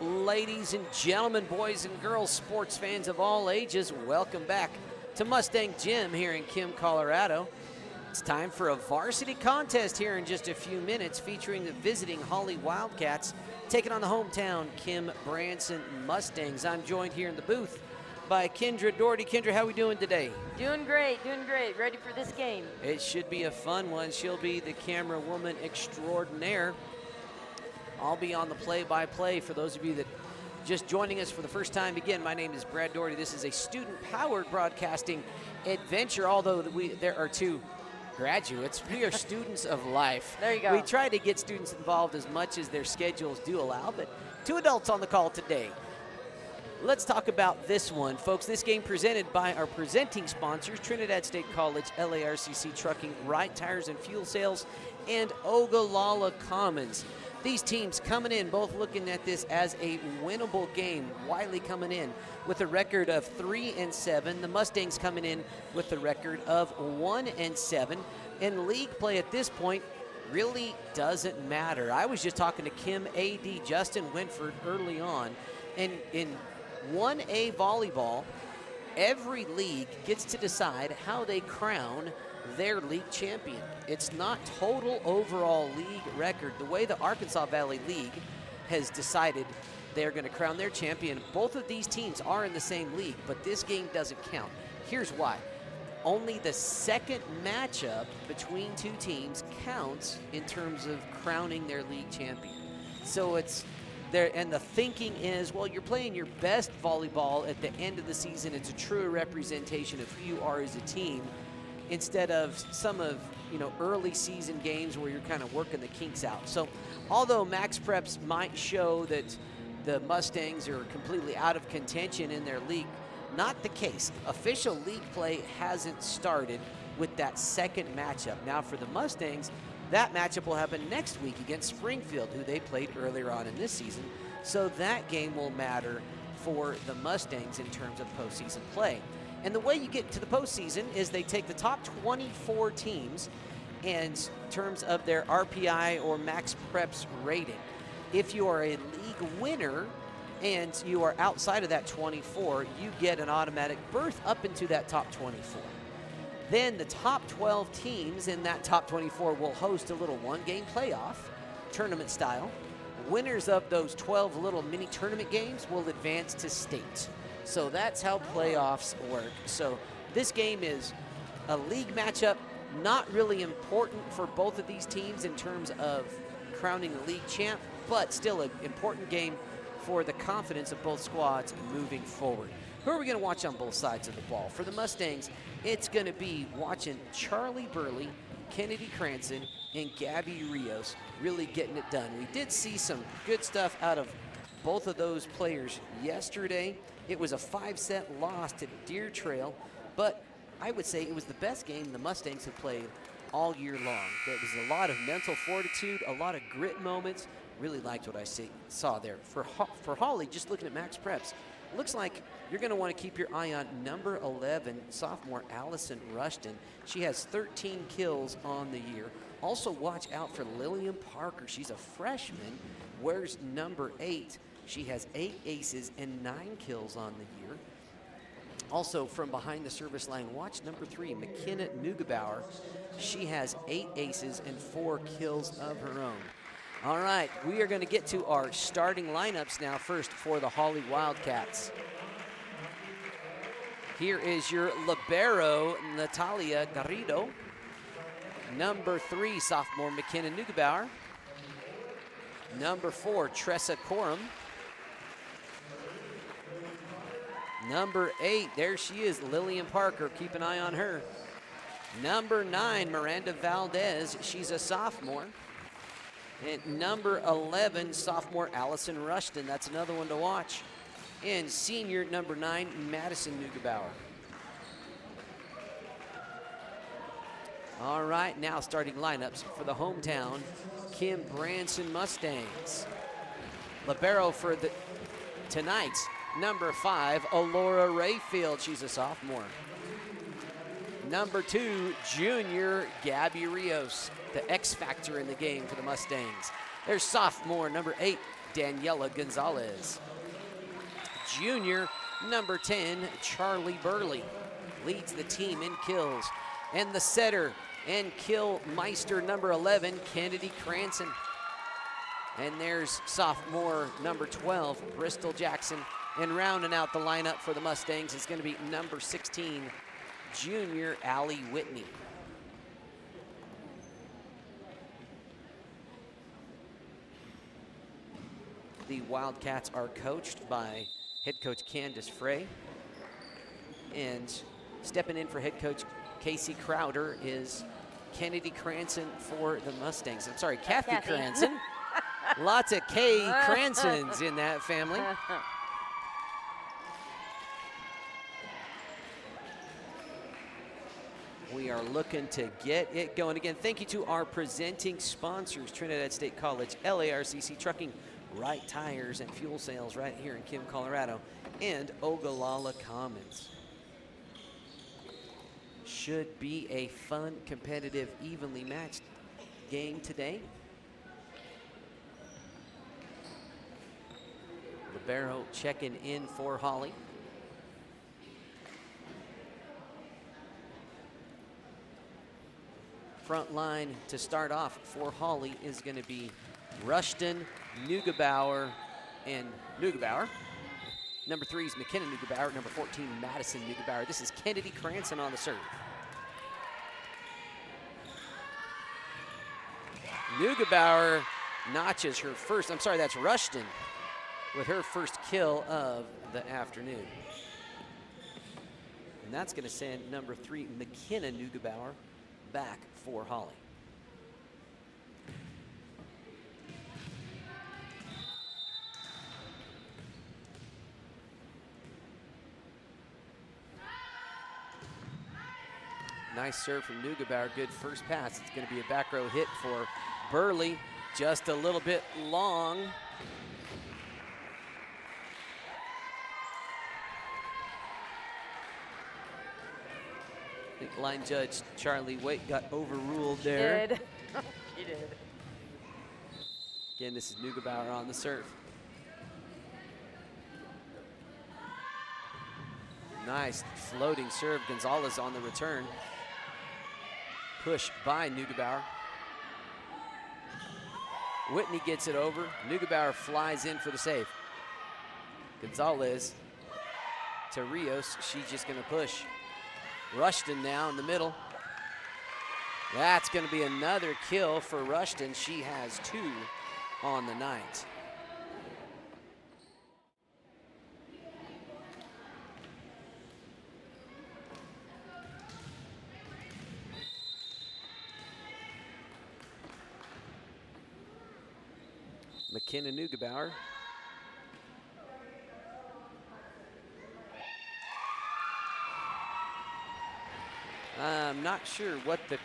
Ladies and gentlemen, boys and girls, sports fans of all ages, welcome back to Mustang Gym here in Kim, Colorado. It's time for a varsity contest here in just a few minutes featuring the visiting Holly Wildcats taking on the hometown Kim Branson Mustangs. I'm joined here in the booth by Kendra Doherty. Kendra, how are we doing today? Doing great, doing great. Ready for this game. It should be a fun one. She'll be the camera woman extraordinaire. I'll be on the play-by-play for those of you that just joining us for the first time. Again, my name is Brad Doherty. This is a student-powered broadcasting adventure, although there are two graduates. We are students of life. There you go. We try to get students involved as much as their schedules do allow, but two adults on the call today. Let's talk about this one, folks. This game presented by our presenting sponsors, Trinidad State College, LARCC Trucking, Right Tires and Fuel Sales, and Ogallala Commons. These teams coming in, both looking at this as a winnable game. Wiley coming in with a record of 3-7. The Mustangs coming in with a record of 1-7. And league play at this point really doesn't matter. I was just talking to Kim AD Justin Winford early on, and in 1A volleyball, every league gets to decide how they crown their league champion. It's not total overall league record. The way the Arkansas Valley League has decided they're going to crown their champion, both of these teams are in the same league, but this game doesn't count. Here's why. Only the second matchup between two teams counts in terms of crowning their league champion. So it's there, and the thinking is, well, you're playing your best volleyball at the end of the season. It's a true representation of who you are as a team, instead of some of early season games where you're kind of working the kinks out. So although max preps might show that the Mustangs are completely out of contention in their league, not the case. Official league play hasn't started with that second matchup. Now for the Mustangs, that matchup will happen next week against Springfield, who they played earlier on in this season. So that game will matter for the Mustangs in terms of postseason play. And the way you get to the postseason is they take the top 24 teams in terms of their RPI or max preps rating. If you are a league winner and you are outside of that 24, you get an automatic berth up into that top 24. Then the top 12 teams in that top 24 will host a little one-game playoff, tournament style. Winners of those 12 little mini tournament games will advance to state. So that's how playoffs work. So this game is a league matchup, not really important for both of these teams in terms of crowning the league champ, but still an important game for the confidence of both squads moving forward. Who are we going to watch on both sides of the ball? For the Mustangs, it's going to be watching Charlie Burley, Kennedy Cranston, and Gabby Rios really getting it done. We did see some good stuff out of both of those players yesterday. It was a 5-set loss to Deer Trail, but I would say it was the best game the Mustangs have played all year long. There was a lot of mental fortitude, a lot of grit moments. Really liked what I saw there. For Holly, just looking at max preps, looks like you're going to want to keep your eye on number 11, sophomore Allison Rushton. She has 13 kills on the year. Also watch out for Lillian Parker. She's a freshman, wears number 8. She has 8 aces and 9 kills on the year. Also from behind the service line, watch number 3, McKenna Neugebauer. She has 8 aces and 4 kills of her own. All right, we are going to get to our starting lineups now. First for the Holly Wildcats. Here is your libero, Natalia Garrido. Number 3, sophomore McKenna Neugebauer. Number 4, Tressa Corum. Number 8, there she is, Lillian Parker. Keep an eye on her. Number 9, Miranda Valdez. She's a sophomore. And number 11, sophomore Allison Rushton. That's another one to watch. And senior number 9, Madison Neugebauer. All right, now starting lineups for the hometown Kim Branson Mustangs. Libero for tonight's number 5, Alora Rayfield. She's a sophomore. Number 2, junior Gabby Rios, the X factor in the game for the Mustangs. There's sophomore number 8, Daniela Gonzalez. Junior number 10, Charlie Burley, leads the team in kills. And the setter and kill meister number 11, Kennedy Cranston. And there's sophomore number 12, Bristol Jackson. And rounding out the lineup for the Mustangs is going to be number 16, junior Allie Whitney. The Wildcats are coached by head coach Candace Frey. And stepping in for head coach Casey Crowder is Kennedy Cranston for the Mustangs. I'm sorry, Kathy Cranston. Lots of K. Cransons in that family. We are looking to get it going again. Thank you to our presenting sponsors, Trinidad State College, LARCC Trucking, Right Tires and Fuel Sales right here in Kim, Colorado, and Ogallala Commons. Should be a fun, competitive, evenly matched game today. Libero checking in for Holly. Front line to start off for Holly is going to be Rushton, Neugebauer, and Neugebauer. Number 3 is McKenna Neugebauer. Number 14, Madison Neugebauer. This is Kennedy Cranston on the serve. Neugebauer notches her first, I'm sorry, that's Rushton with her first kill of the afternoon. And that's going to send number 3, McKenna Neugebauer, back for Holly. Nice serve from Neugebauer, good first pass. It's going to be a back row hit for Burley, just a little bit long. I think line judge Charlie Waite got overruled there. He did. He did. Again, this is Neugebauer on the serve. Nice floating serve. Gonzalez on the return. Push by Neugebauer. Whitney gets it over. Neugebauer flies in for the save. Gonzalez to Rios. She's just going to push. Rushton now in the middle. That's going to be another kill for Rushton. She has 2 on the night. McKenna Neugebauer. I'm not sure what the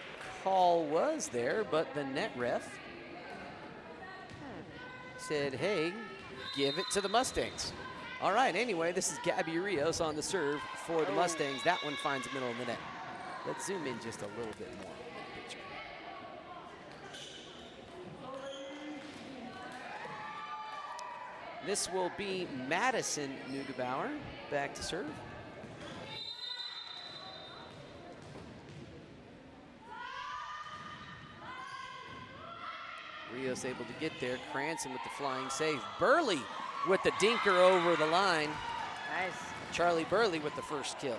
call was there, but the net ref said, hey, give it to the Mustangs. All right, anyway, this is Gabby Rios on the serve for the Mustangs. That one finds the middle of the net. Let's zoom in just a little bit more on that picture. This will be Madison Neugebauer back to serve. Rios able to get there. Cranston with the flying save. Burley with the dinker over the line. Nice. Charlie Burley with the first kill.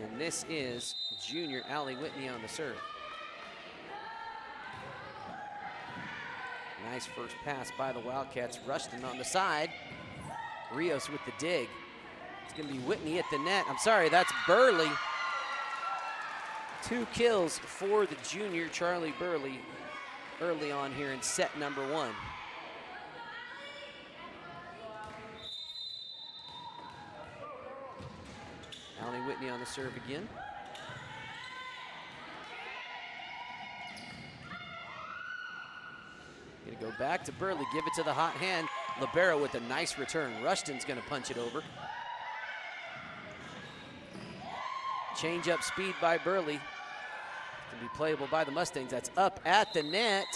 And this is junior Allie Whitney on the serve. Nice first pass by the Wildcats. Rushton on the side. Rios with the dig. It's going to be Whitney at the net. I'm sorry, that's Burley. 2 kills for the junior Charlie Burley early on here in set number 1. Allie Whitney on the serve again. Gonna go back to Burley, give it to the hot hand. Libero with a nice return. Rushton's gonna punch it over. Change up speed by Burley. To be playable by the Mustangs. That's up at the net.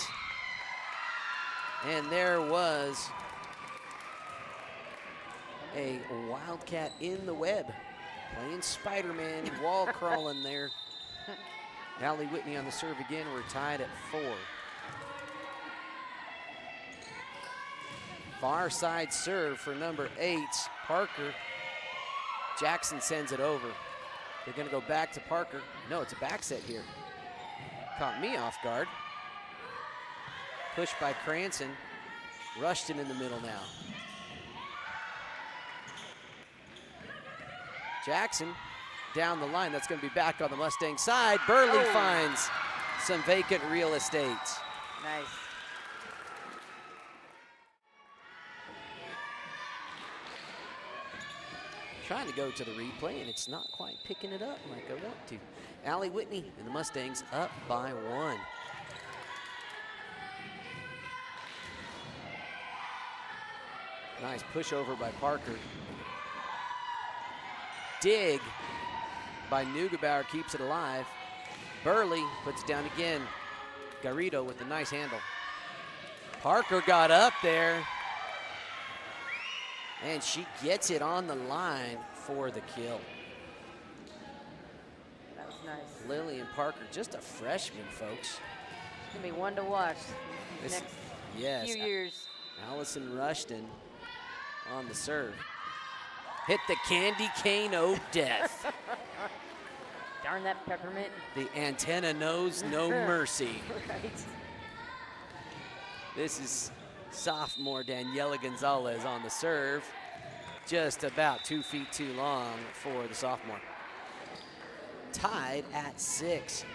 And there was a Wildcat in the web. Playing Spider-Man, wall crawling there. Allie Whitney on the serve again. We're tied at 4. Far side serve for number 8, Parker. Jackson sends it over. They're gonna go back to Parker. No, it's a back set here. Caught me off guard. Pushed by Cranston. Rushton in the middle now. Jackson down the line. That's gonna be back on the Mustang side. Burley finds some vacant real estate. Nice. Trying to go to the replay, and it's not quite picking it up like I want to. Allie Whitney and the Mustangs up by 1. Nice pushover by Parker. Dig by Neugebauer keeps it alive. Burley puts it down again. Garrido with a nice handle. Parker got up there. And she gets it on the line for the kill. That was nice. Lillian Parker, just a freshman, folks. It's gonna be one to watch these next few years. Allison Rushton on the serve. Hit the candy cane of death. Darn that peppermint. The antenna knows no mercy. Right. This is sophomore Daniela Gonzalez on the serve. Just about 2 feet too long for the sophomore. Tied at 6.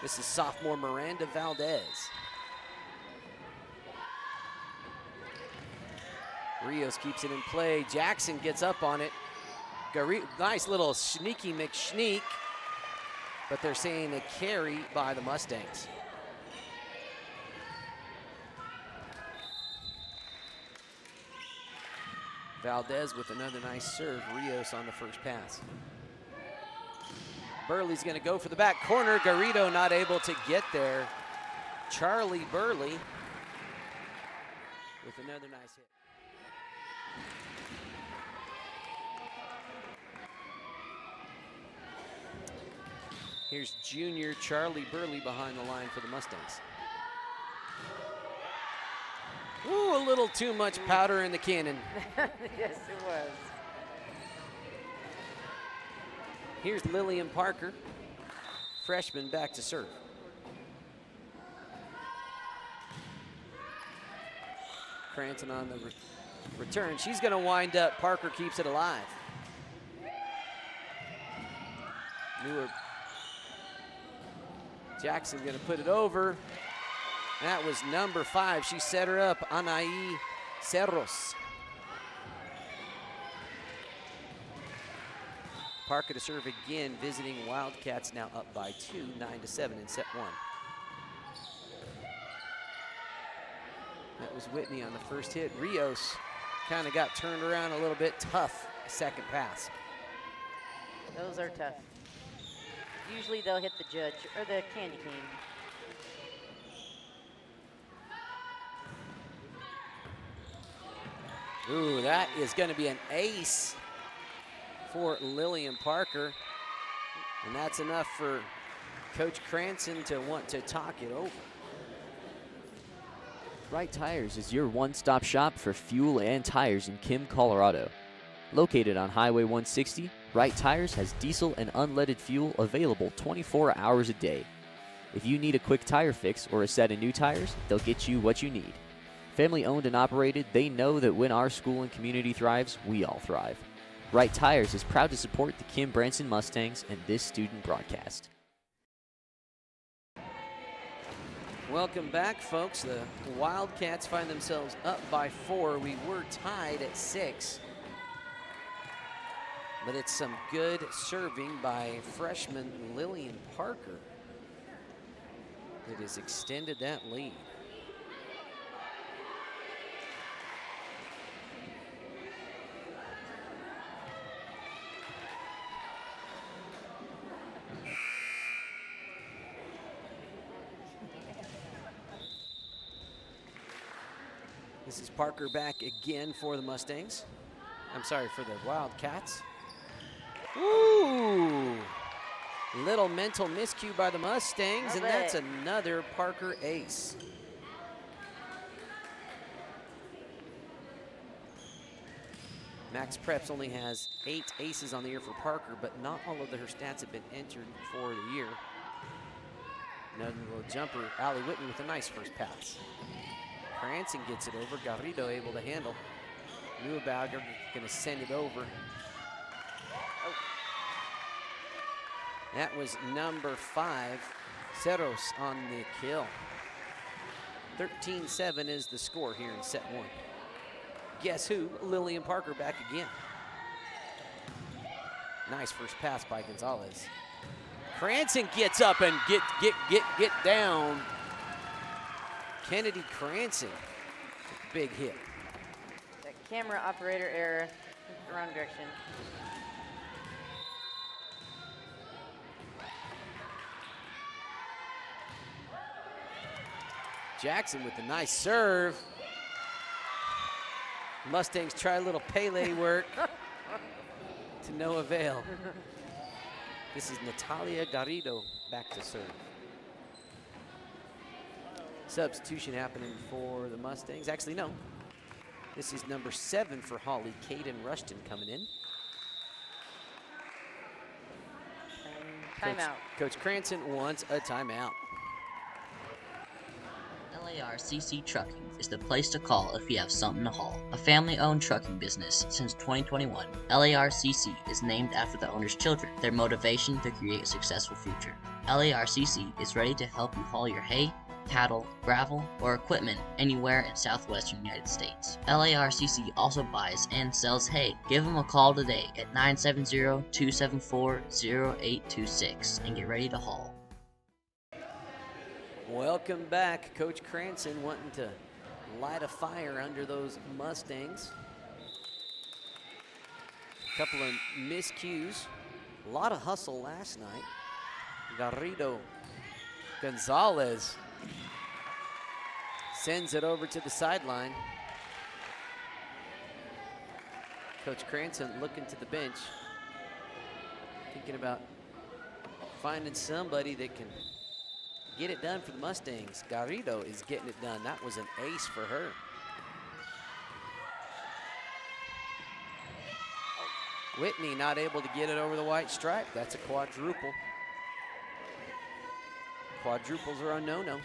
This is sophomore Miranda Valdez. Rios keeps it in play. Jackson gets up on it. Nice little sneaky McSneak, but they're saying a carry by the Mustangs. Valdez with another nice serve. Rios on the first pass. Burley's gonna go for the back corner. Garrido not able to get there. Charlie Burley with another nice hit. Here's junior Charlie Burley behind the line for the Mustangs. Ooh, a little too much powder in the cannon. Yes, it was. Here's Lillian Parker, freshman, back to serve. Cranston on the return. She's gonna wind up. Parker keeps it alive. Jackson gonna put it over. That was number 5. She set her up, Anaí Cerros. Parker to serve again, visiting Wildcats now up by 2, 9-7 in set 1. That was Whitney on the first hit. Rios kind of got turned around a little bit. Tough second pass. Those are tough. Usually they'll hit the judge or the candy cane. Ooh, that is going to be an ace for Lillian Parker. And that's enough for Coach Cranston to want to talk it over. Wright Tires is your one-stop shop for fuel and tires in Kim, Colorado. Located on Highway 160, Wright Tires has diesel and unleaded fuel available 24 hours a day. If you need a quick tire fix or a set of new tires, they'll get you what you need. Family owned and operated, they know that when our school and community thrives, we all thrive. Wright Tires is proud to support the Kim Branson Mustangs and this student broadcast. Welcome back, folks. The Wildcats find themselves up by 4. We were tied at 6. But it's some good serving by freshman Lillian Parker that has extended that lead. This is Parker back again for the Mustangs. I'm sorry, for the Wildcats. Ooh! Little mental miscue by the Mustangs, and that's another Parker ace. Max Preps only has 8 aces on the year for Parker, but not all of her stats have been entered for the year. Another little jumper, Allie Whitney with a nice first pass. Branson gets it over, Garrido able to handle. Neubauer gonna send it over. Oh. That was number 5, Cerros on the kill. 13-7 is the score here in set 1. Guess who? Lillian Parker back again. Nice first pass by Gonzalez. Cranston gets up and get down. Kennedy Cranston, big hit. That camera operator error, wrong direction. Jackson with a nice serve. Mustangs try a little Pele work to no avail. This is Natalia Garrido back to serve. Substitution happening for the Mustangs. Actually, no. This is number 7 for Holly, Caden Rushton coming in. Timeout. Coach Cranston wants a timeout. LARCC Trucking is the place to call if you have something to haul. A family-owned trucking business since 2021, LARCC is named after the owner's children, their motivation to create a successful future. LARCC is ready to help you haul your hay, cattle, gravel, or equipment anywhere in southwestern United States. LARCC also buys and sells hay. Give them a call today at 970-274-0826 and get ready to haul. Welcome back. Coach Cranston wanting to light a fire under those Mustangs. A couple of miscues. A lot of hustle last night. Garrido Gonzalez sends it over to the sideline. Coach Cranston looking to the bench, thinking about finding somebody that can get it done for the Mustangs. Garrido is getting it done. That was an ace for her. Whitney not able to get it over the white stripe. That's a quadruple. Quadruples are a no-no.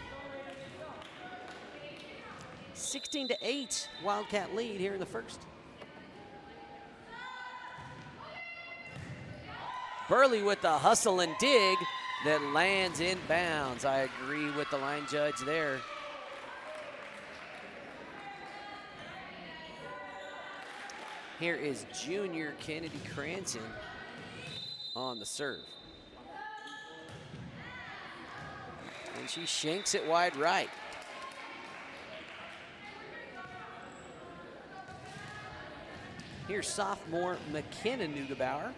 16-8, Wildcat lead here in the first. Burley with the hustle and dig that lands in bounds. I agree with the line judge there. Here is junior Kennedy Cranston on the serve. And she shanks it wide right. Here's sophomore McKenna Neugebauer.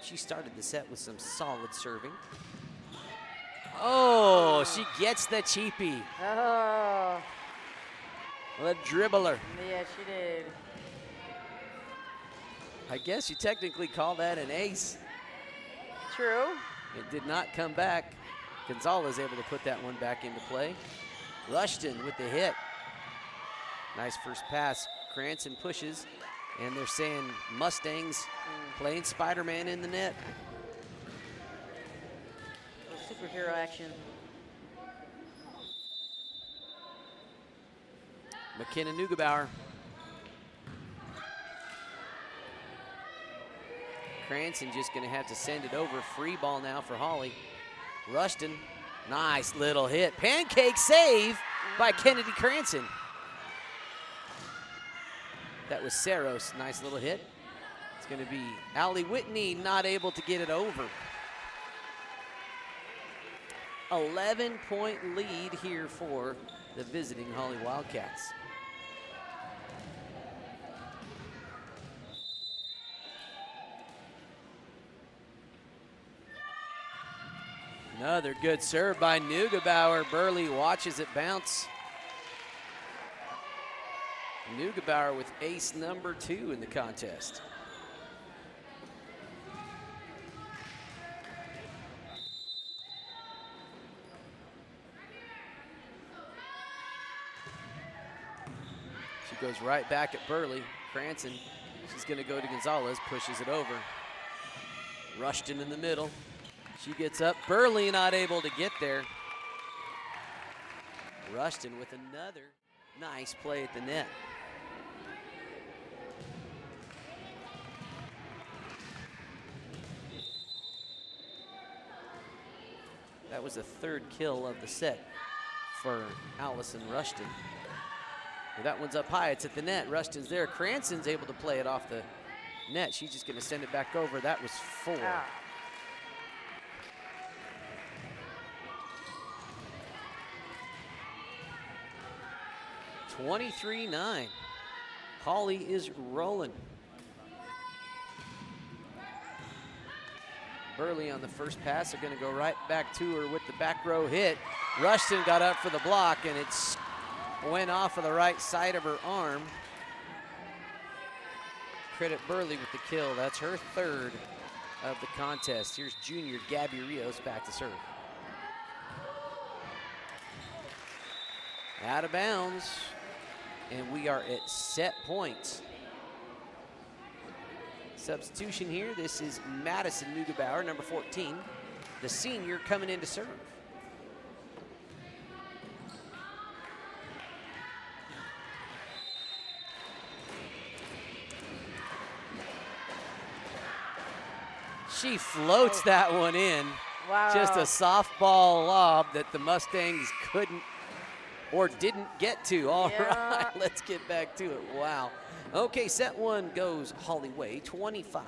She started the set with some solid serving. Oh, she gets the cheapie. Oh. The dribbler. Yeah, she did. I guess you technically call that an ace. True. It did not come back. Gonzalez able to put that one back into play. Rushton with the hit. Nice first pass. Cranston pushes, and they're saying Mustangs playing Spider-Man in the net. Superhero action. McKenna Neugebauer. Cranston just gonna have to send it over. Free ball now for Holly. Rushton, nice little hit. Pancake save by Kennedy Cranston. That was Cerros, nice little hit. It's gonna be Allie Whitney not able to get it over. 11-point lead here for the visiting Holly Wildcats. Another good serve by Neugebauer. Burley watches it bounce. Neugebauer with ace number 2 in the contest. She goes right back at Burley. Branson, she's going to go to Gonzalez, pushes it over. Rushton in the middle. She gets up. Burley not able to get there. Rushton with another nice play at the net. That was the 3rd kill of the set for Allison Rushton. Well, that one's up high. It's at the net. Rushton's there. Cranston's able to play it off the net. She's just going to send it back over. That was 4. Ah. (23-9). Holly is rolling. Burley on the first pass. They're going to go right back to her with the back row hit. Rushton got up for the block, and it went off of the right side of her arm. Credit Burley with the kill. That's her 3rd of the contest. Here's junior Gabby Rios back to serve. Out of bounds, and we are at set points. Substitution here. This is Madison Neugebauer, number 14, the senior, coming in to serve. She floats that one in. Wow. Just a softball lob that the Mustangs couldn't or didn't get to. All right, let's get back to it. Wow. Okay, set 1 goes Holly Way, 25-10.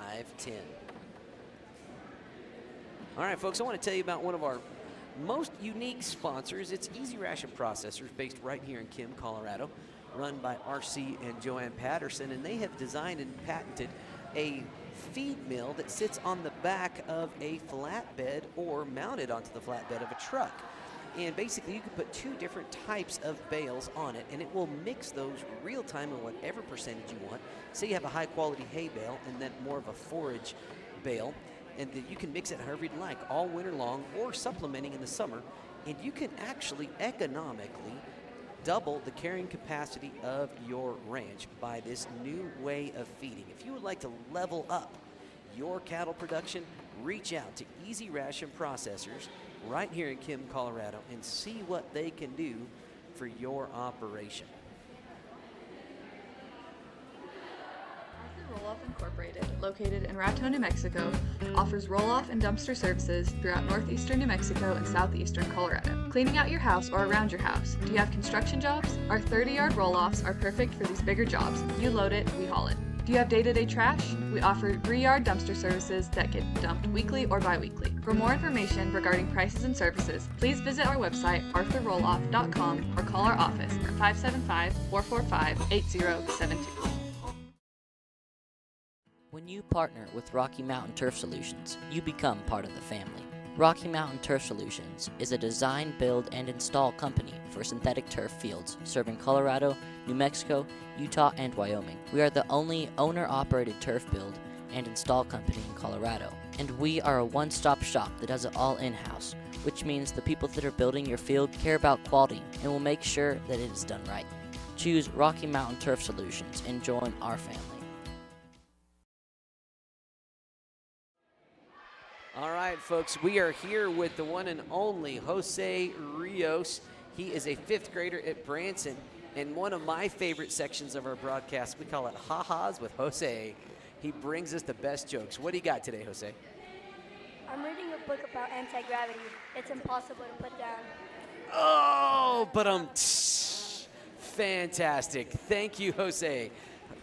All right, folks, I want to tell you about one of our most unique sponsors. It's Easy Ration Processors, based right here in Kim, Colorado, run by RC and Joanne Patterson, and they have designed and patented a feed mill that sits on the back of a flatbed or mounted onto the flatbed of a truck. And basically, you can put 2 different types of bales on it, and it will mix those real time in whatever percentage you want. Say you have a high quality hay bale and then more of a forage bale, and then you can mix it however you'd like all winter long or supplementing in the summer. And you can actually economically double the carrying capacity of your ranch by this new way of feeding. If you would like to level up your cattle production, reach out to Easy Ration Processors right here in Kim, Colorado, and see what they can do for your operation. Roll-Off Incorporated, located in Raton, New Mexico, offers roll-off and dumpster services throughout northeastern New Mexico and southeastern Colorado. Cleaning out your house or around your house. Do you have construction jobs? Our 30-yard roll-offs are perfect for these bigger jobs. You load it, we haul it. Do you have day-to-day trash? We offer 3-yard dumpster services that get dumped weekly or bi-weekly. For more information regarding prices and services, please visit our website, arthurrolloff.com, or call our office at 575-445-8072. When you partner with Rocky Mountain Turf Solutions, you become part of the family. Rocky Mountain Turf Solutions is a design, build, and install company for synthetic turf fields serving Colorado, New Mexico, Utah, and Wyoming. We are the only owner-operated turf build and install company in Colorado, and we are a one-stop shop that does it all in-house, which means the people that are building your field care about quality and will make sure that it is done right. Choose Rocky Mountain Turf Solutions and join our family. All right, folks, we are here with the one and only Jose Rios. He is a 5th grader at Branson, and one of my favorite sections of our broadcast, we call it Ha-Ha's with Jose. He brings us the best jokes. What do you got today, Jose? I'm reading a book about anti-gravity. It's impossible to put down. Oh, but fantastic. Thank you, Jose.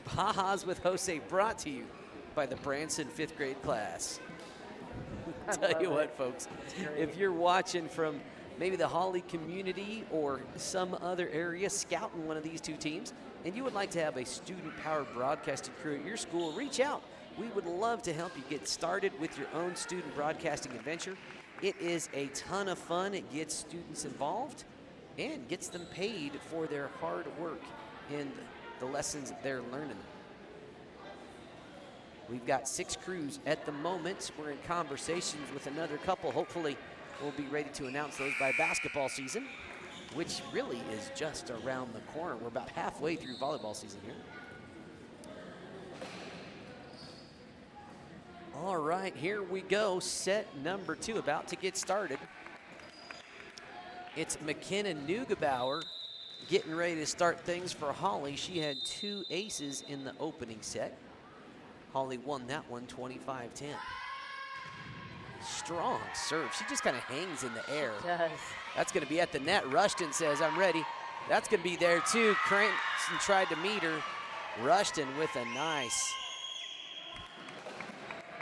Ha-Ha's with Jose, brought to you by the Branson 5th grade class. Tell you what, folks, if you're watching from maybe the Holly community or some other area, scouting one of these 2 teams, and you would like to have a student-powered broadcasting crew at your school, reach out. We would love to help you get started with your own student broadcasting adventure. It is a ton of fun. It gets students involved and gets them paid for their hard work. And the lessons they're learning. We've got 6 crews at the moment. We're in conversations with another couple. Hopefully, we'll be ready to announce those by basketball season, which really is just around the corner. We're about halfway through volleyball season here. All right, here we go. Set number 2 about to get started. It's McKenna Neugebauer getting ready to start things for Holly. She had 2 aces in the opening set. Holly won that one 25-10. Strong serve. She just kind of hangs in the air. She does. That's going to be at the net. Rushton says, I'm ready. That's going to be there too. Cranston tried to meet her. Rushton with a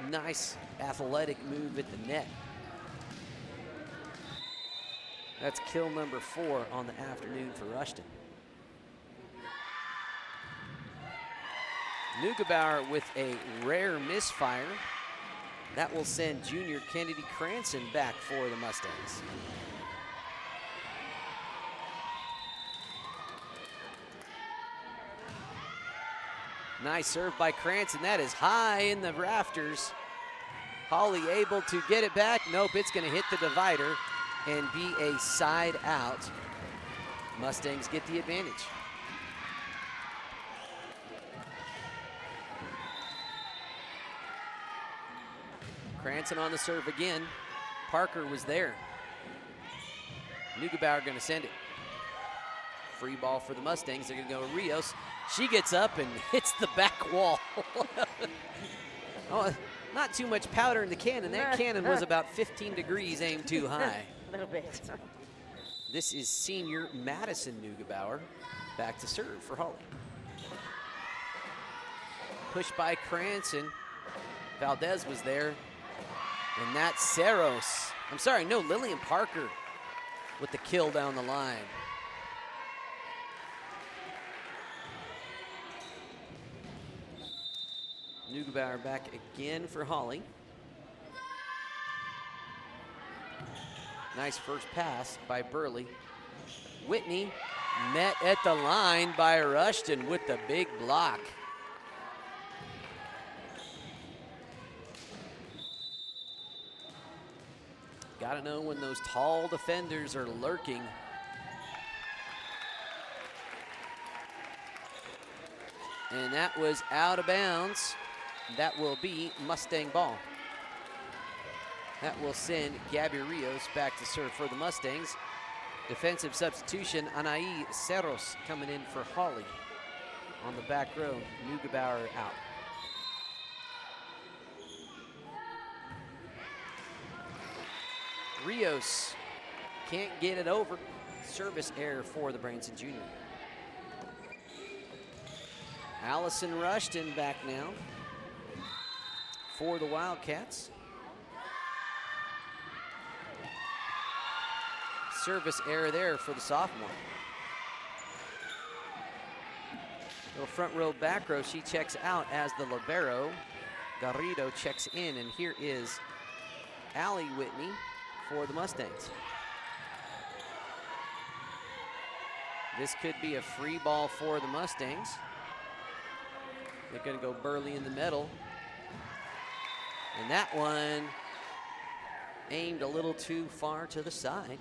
nice athletic move at the net. That's kill number 4 on the afternoon for Rushton. Neugebauer with a rare misfire. That will send junior Kennedy Cranston back for the Mustangs. Nice serve by Cranston. That is high in the rafters. Holly able to get it back. Nope, it's going to hit the divider and be a side out. Mustangs get the advantage. Cranston on the serve again. Parker was there. Neugebauer going to send it. Free ball for the Mustangs. They're going to go to Rios. She gets up and hits the back wall. Oh, not too much powder in the cannon. That cannon was about 15 degrees aimed too high. A little bit. This is senior Madison Neugebauer back to serve for Holly. Push by Cranston. Valdez was there. And that's Saros. I'm sorry, no, Lillian Parker with the kill down the line. Neugebauer back again for Holly. Nice first pass by Burley. Whitney met at the line by Rushton with the big block. Gotta know when those tall defenders are lurking. And that was out of bounds. That will be Mustang ball. That will send Gabby Rios back to serve for the Mustangs. Defensive substitution, Anaí Cerros coming in for Holly. On the back row, Neugebauer out. Rios can't get it over. Service error for the Branson junior. Allison Rushton back now for the Wildcats. Service error there for the sophomore. Little front row, back row, she checks out as the libero. Garrido checks in, and here is Allie Whitney for the Mustangs. This could be a free ball for the Mustangs. They're gonna go Burley in the middle. And that one aimed a little too far to the side.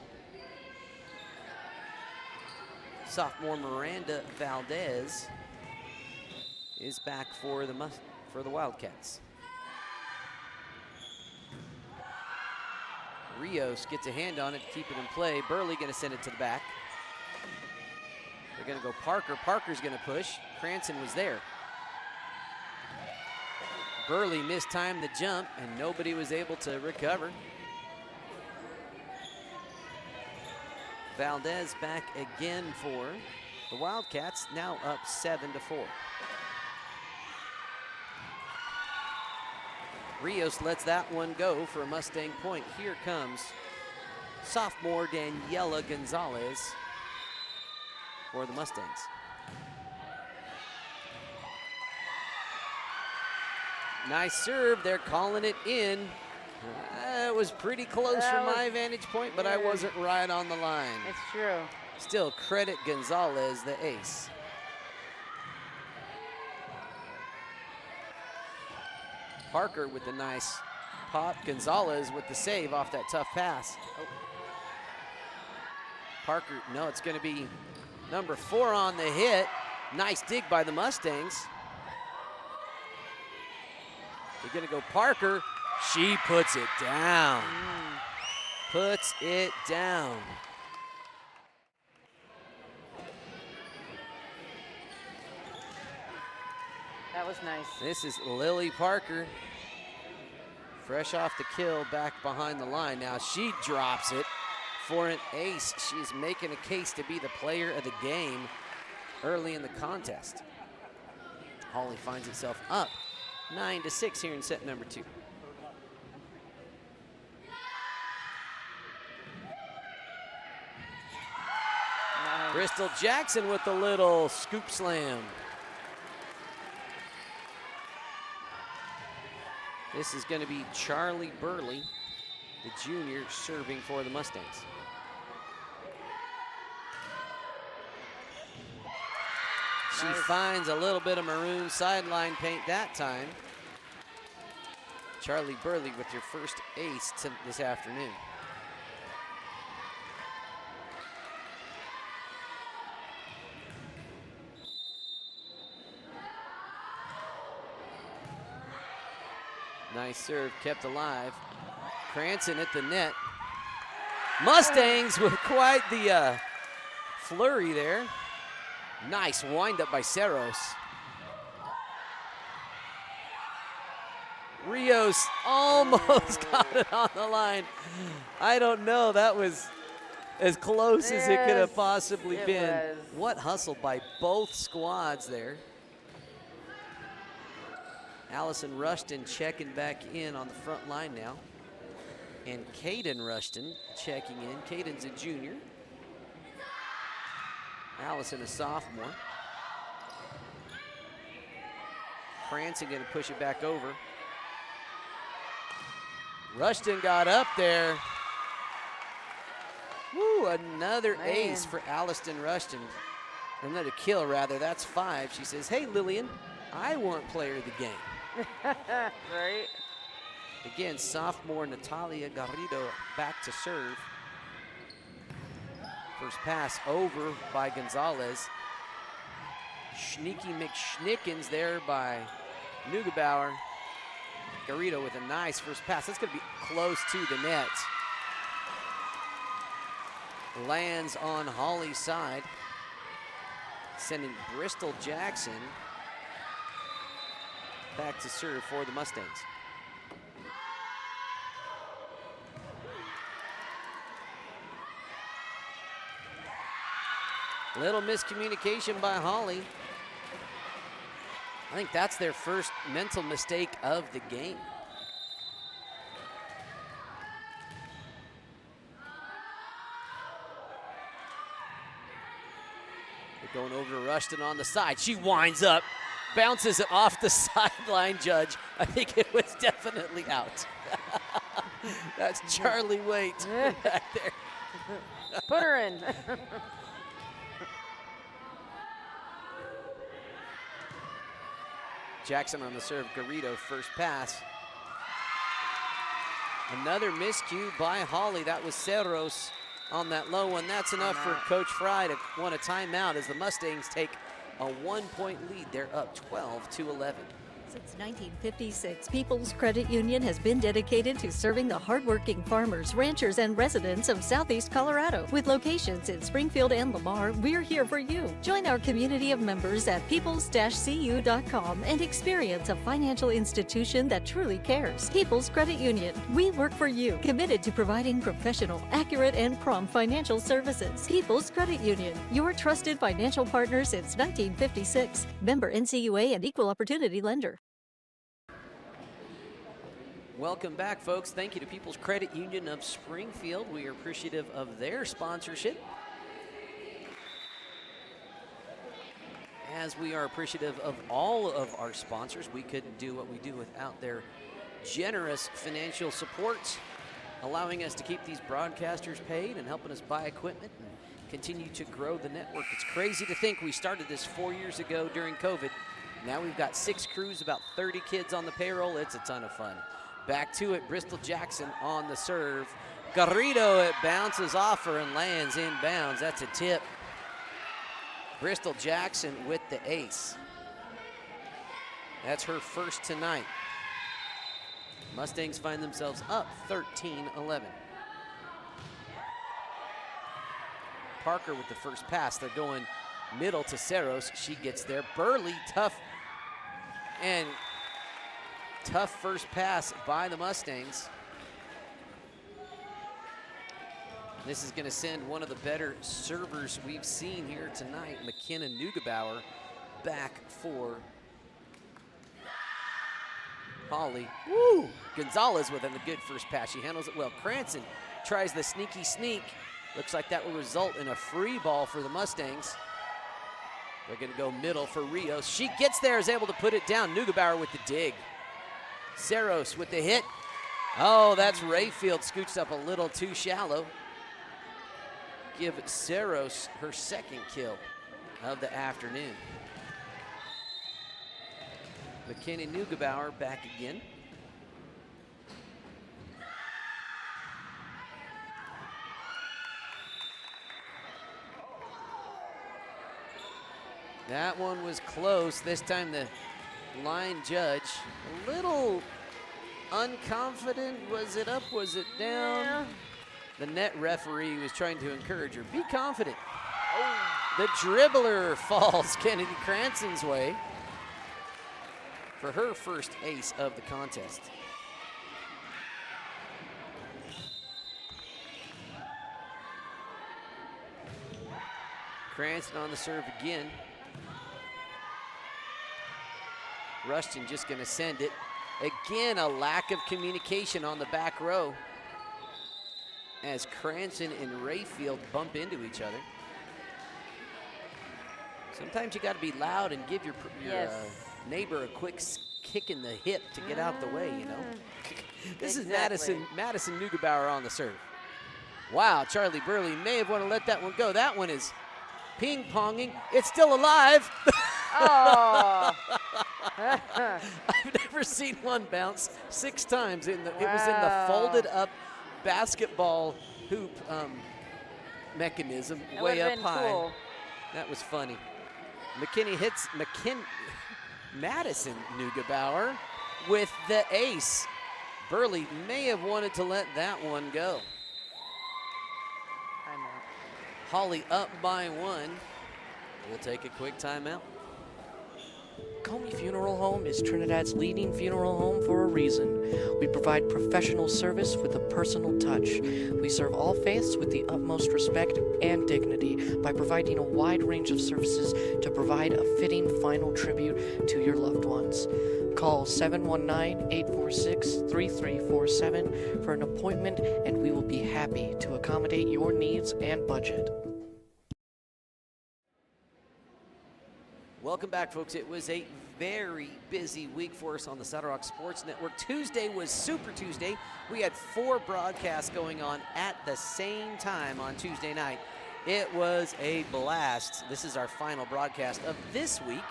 Sophomore Miranda Valdez is back for the Wildcats. Rios gets a hand on it to keep it in play. Burley gonna send it to the back. They're gonna go Parker. Parker's gonna push. Cranston was there. Burley mistimed the jump and nobody was able to recover. Valdez back again for the Wildcats, now up 7-4. Rios lets that one go for a Mustang point. Here comes sophomore Daniela Gonzalez for the Mustangs. Nice serve, they're calling it in. It was pretty close from my vantage point, but I wasn't right on the line. It's true. Still credit Gonzalez, the ace. Parker with the nice pop. Gonzalez with the save off that tough pass. Oh. Parker, no, it's going to be number 4 on the hit. Nice dig by the Mustangs. They're going to go Parker. She puts it down. Puts it down. That was nice. This is Lily Parker. Fresh off the kill, back behind the line. Now she drops it for an ace. She's making a case to be the player of the game early in the contest. Holly finds itself up 9-6 here in set number 2. Nice. Crystal Jackson with the little scoop slam. This is going to be Charlie Burley, the junior, serving for the Mustangs. She finds a little bit of maroon sideline paint that time. Charlie Burley with your first ace this afternoon. Nice serve, kept alive. Branson at the net. Mustangs with quite the flurry there. Nice wind up by Cerros. Rios almost got it on the line. I don't know, that was as close as it could have possibly been. Was. What hustle by both squads there. Allison Rushton checking back in on the front line now. And Caden Rushton checking in. Caden's a junior. Allison a sophomore. Branson gonna push it back over. Rushton got up there. Woo, another ace for Alliston Rushton. Another kill, rather. That's 5. She says, hey, Lillian, I want player of the game. Right? Again, sophomore Natalia Garrido back to serve. First pass over by Gonzalez. Sneaky McSchnickens there by Neugebauer. Garrido with a nice first pass. That's going to be close to the net. Lands on Holly's side. Sending Bristol Jackson back to serve for the Mustangs. Little miscommunication by Holly. I think that's their first mental mistake of the game. They're going over to Rushton on the side. She winds up, bounces it off the sideline, Judge. I think it was definitely out. That's Charlie Waite back there. Put her in. Jackson on the serve, Garrido first pass. Another miscue by Holly. That was Cerros on that low one. That's enough for Coach Fry to want a timeout as the Mustangs take a 1-point lead. They're up 12-11. Since 1956, People's Credit Union has been dedicated to serving the hardworking farmers, ranchers, and residents of Southeast Colorado. With locations in Springfield and Lamar, we're here for you. Join our community of members at peoples-cu.com and experience a financial institution that truly cares. People's Credit Union. We work for you, committed to providing professional, accurate, and prompt financial services. People's Credit Union, your trusted financial partner since 1956. Member NCUA and Equal Opportunity Lender. Welcome back, folks. Thank you to People's Credit Union of Springfield. We are appreciative of their sponsorship, as we are appreciative of all of our sponsors. We couldn't do what we do without their generous financial support, allowing us to keep these broadcasters paid and helping us buy equipment and continue to grow the network. It's crazy to think we started this 4 years ago during COVID. Now we've got 6 crews, about 30 kids on the payroll. It's a ton of fun. Back to it, Bristol Jackson on the serve. Garrido, it bounces off her and lands inbounds. That's a tip. Bristol Jackson with the ace. That's her first tonight. Mustangs find themselves up 13-11. Parker with the first pass. They're going middle to Saros. She gets there. Burley, tough first pass by the Mustangs. This is going to send one of the better servers we've seen here tonight, McKenna Neugebauer, back for Holly. Woo! Gonzalez with a good first pass. She handles it well. Cranston tries the sneaky sneak. Looks like that will result in a free ball for the Mustangs. They're going to go middle for Rios. She gets there, is able to put it down. Neugebauer with the dig. Saros with the hit. Oh, that's Rayfield scooched up a little too shallow. Give Saros her second kill of the afternoon. McKinney Neugebauer back again. That one was close. This time the line judge a little unconfident. Was it up? Was it down? Yeah. The net referee was trying to encourage her. Be confident. Oh. The dribbler falls Kennedy Cranston's way for her first ace of the contest. Cranston on the serve again. Rushton just going to send it. Again, a lack of communication on the back row as Cranston and Rayfield bump into each other. Sometimes you got to be loud and give your neighbor a quick kick in the hip to get out the way, you know. This is Madison Neugebauer on the serve. Wow, Charlie Burley may have wanted to let that one go. That one is ping-ponging. It's still alive. Oh. I've never seen one bounce 6 times. It was in the folded up basketball hoop mechanism That way up been high. cool. That was funny. McKinney hits Madison Neugebauer with the ace. Burley may have wanted to let that one go. Timeout. Holly up by 1. We'll take a quick timeout. Comi Funeral Home is Trinidad's leading funeral home for a reason. We provide professional service with a personal touch. We serve all faiths with the utmost respect and dignity by providing a wide range of services to provide a fitting final tribute to your loved ones. Call 719-846-3347 for an appointment, and we will be happy to accommodate your needs and budget. Welcome back, folks. It was a very busy week for us on the Saddle Rock Sports Network. Tuesday was Super Tuesday. We had 4 broadcasts going on at the same time on Tuesday night. It was a blast. This is our final broadcast of this week.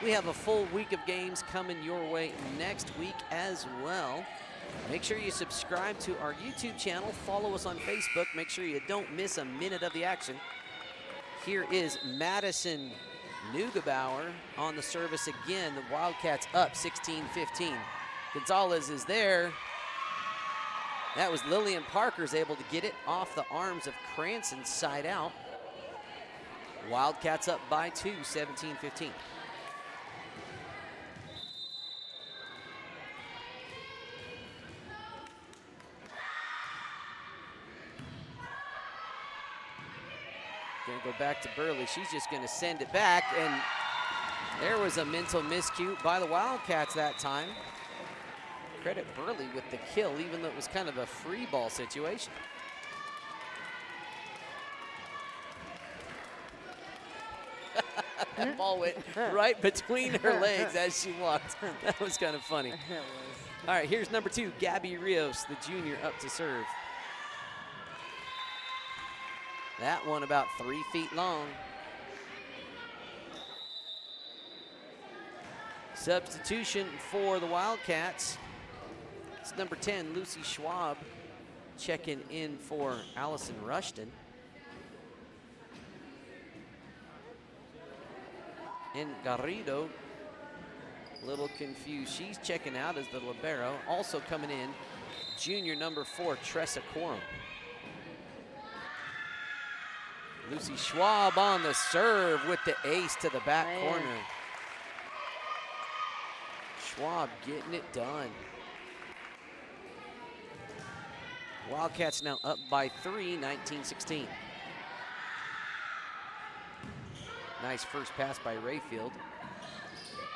We have a full week of games coming your way next week as well. Make sure you subscribe to our YouTube channel. Follow us on Facebook. Make sure you don't miss a minute of the action. Here is Madison Neugebauer on the service again. The Wildcats up 16-15. Gonzalez is there. That was Lillian Parker's able to get it off the arms of Cranston side out. Wildcats up by 2, 17-15. Gonna go back to Burley. She's just gonna send it back, and there was a mental miscue by the Wildcats that time. Credit Burley with the kill, even though it was kind of a free ball situation. That ball went right between her legs as she walked. That was kind of funny. All right, here's number 2, Gabby Rios, the junior, up to serve. That one about 3 feet long. Substitution for the Wildcats. It's number 10, Lucy Schwab, checking in for Allison Rushton. And Garrido, a little confused. She's checking out as the libero. Also coming in, junior number 4, Tressa Corum. Lucy Schwab on the serve with the ace to the back corner. Schwab getting it done. Wildcats now up by 3, 19-16. Nice first pass by Rayfield.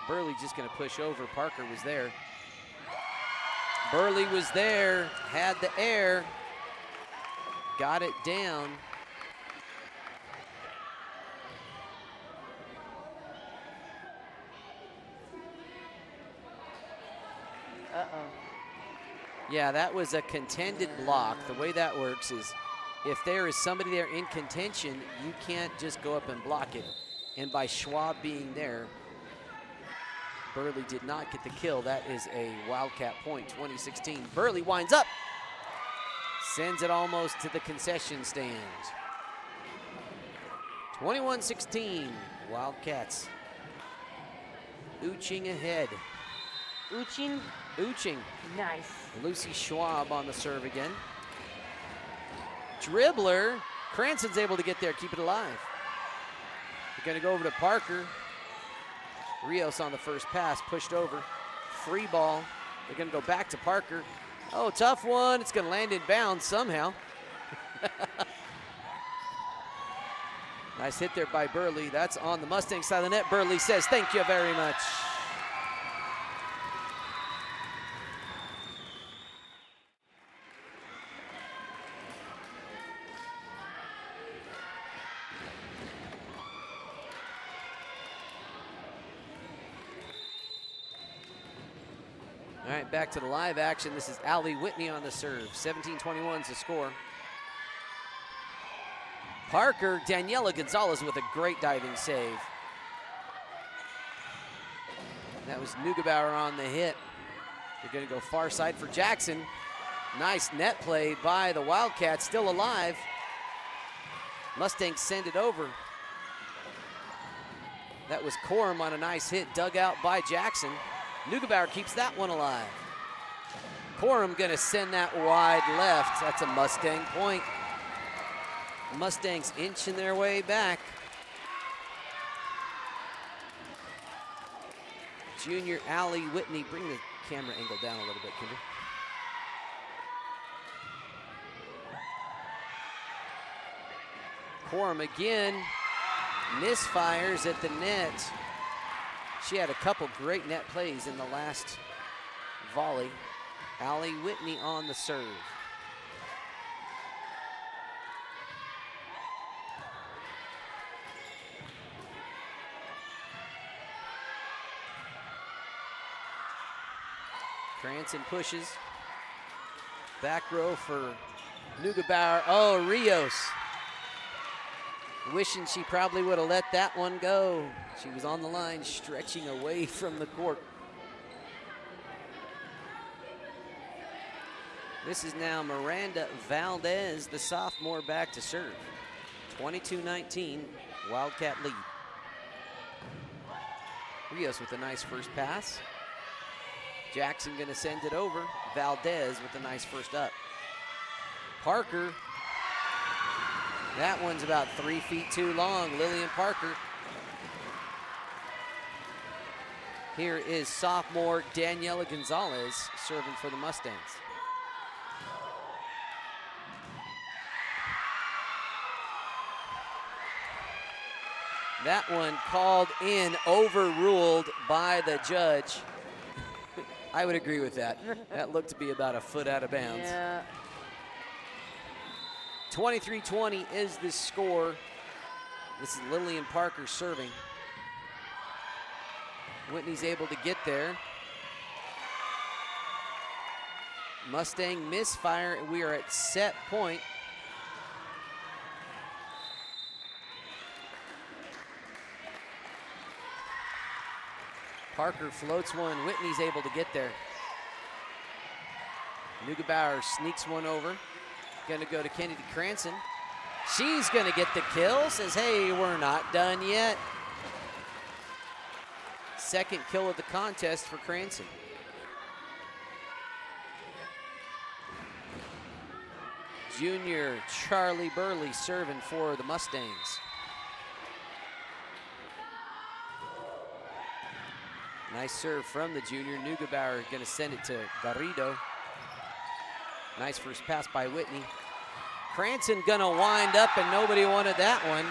Burley just gonna push over. Parker was there. Burley was there, had the air, got it down. Yeah, that was a contended block. The way that works is if there is somebody there in contention, you can't just go up and block it. And by Schwab being there, Burley did not get the kill. That is a Wildcat point, 2016. Burley winds up, sends it almost to the concession stand. 21-16, Wildcats. Ooching ahead. Ooching. Nice. Lucy Schwab on the serve again. Dribbler. Cranston's able to get there, keep it alive. They're going to go over to Parker. Rios on the first pass, pushed over. Free ball. They're going to go back to Parker. Oh, tough one. It's going to land in bounds somehow. Nice hit there by Burley. That's on the Mustang side of the net. Burley says, thank you very much. All right, back to the live action. This is Allie Whitney on the serve. 17-21 is the score. Parker, Daniela Gonzalez with a great diving save. That was Neugebauer on the hit. They're going to go far side for Jackson. Nice net play by the Wildcats, still alive. Mustangs send it over. That was Corum on a nice hit, dug out by Jackson. Neugebauer keeps that one alive. Corum gonna send that wide left. That's a Mustang point. Mustangs inching their way back. Junior Allie Whitney, bring the camera angle down a little bit, Kendra. Corum again, misfires at the net. She had a couple great net plays in the last volley. Allie Whitney on the serve. Cranston pushes. Back row for Neugebauer. Oh, Rios. Wishing she probably would have let that one go. She was on the line, stretching away from the court. This is now Miranda Valdez, the sophomore, back to serve. 22-19, Wildcat lead. Rios with a nice first pass. Jackson gonna send it over. Valdez with a nice first up. Parker. That one's about 3 feet too long. Lillian Parker. Here is sophomore Daniela Gonzalez serving for the Mustangs. That one called in, overruled by the judge. I would agree with that. That looked to be about a foot out of bounds. Yeah. 23-20 is the score. This is Lillian Parker serving. Whitney's able to get there. Mustang misfire, and we are at set point. Parker floats one. Whitney's able to get there. Neugebauer sneaks one over. Gonna go to Kennedy Cranston. She's gonna get the kill. Says, hey, we're not done yet. Second kill of the contest for Cranston. Junior Charlie Burley serving for the Mustangs. Nice serve from the junior. Neugebauer gonna send it to Garrido. Nice first pass by Whitney. Cranston gonna wind up, and nobody wanted that one.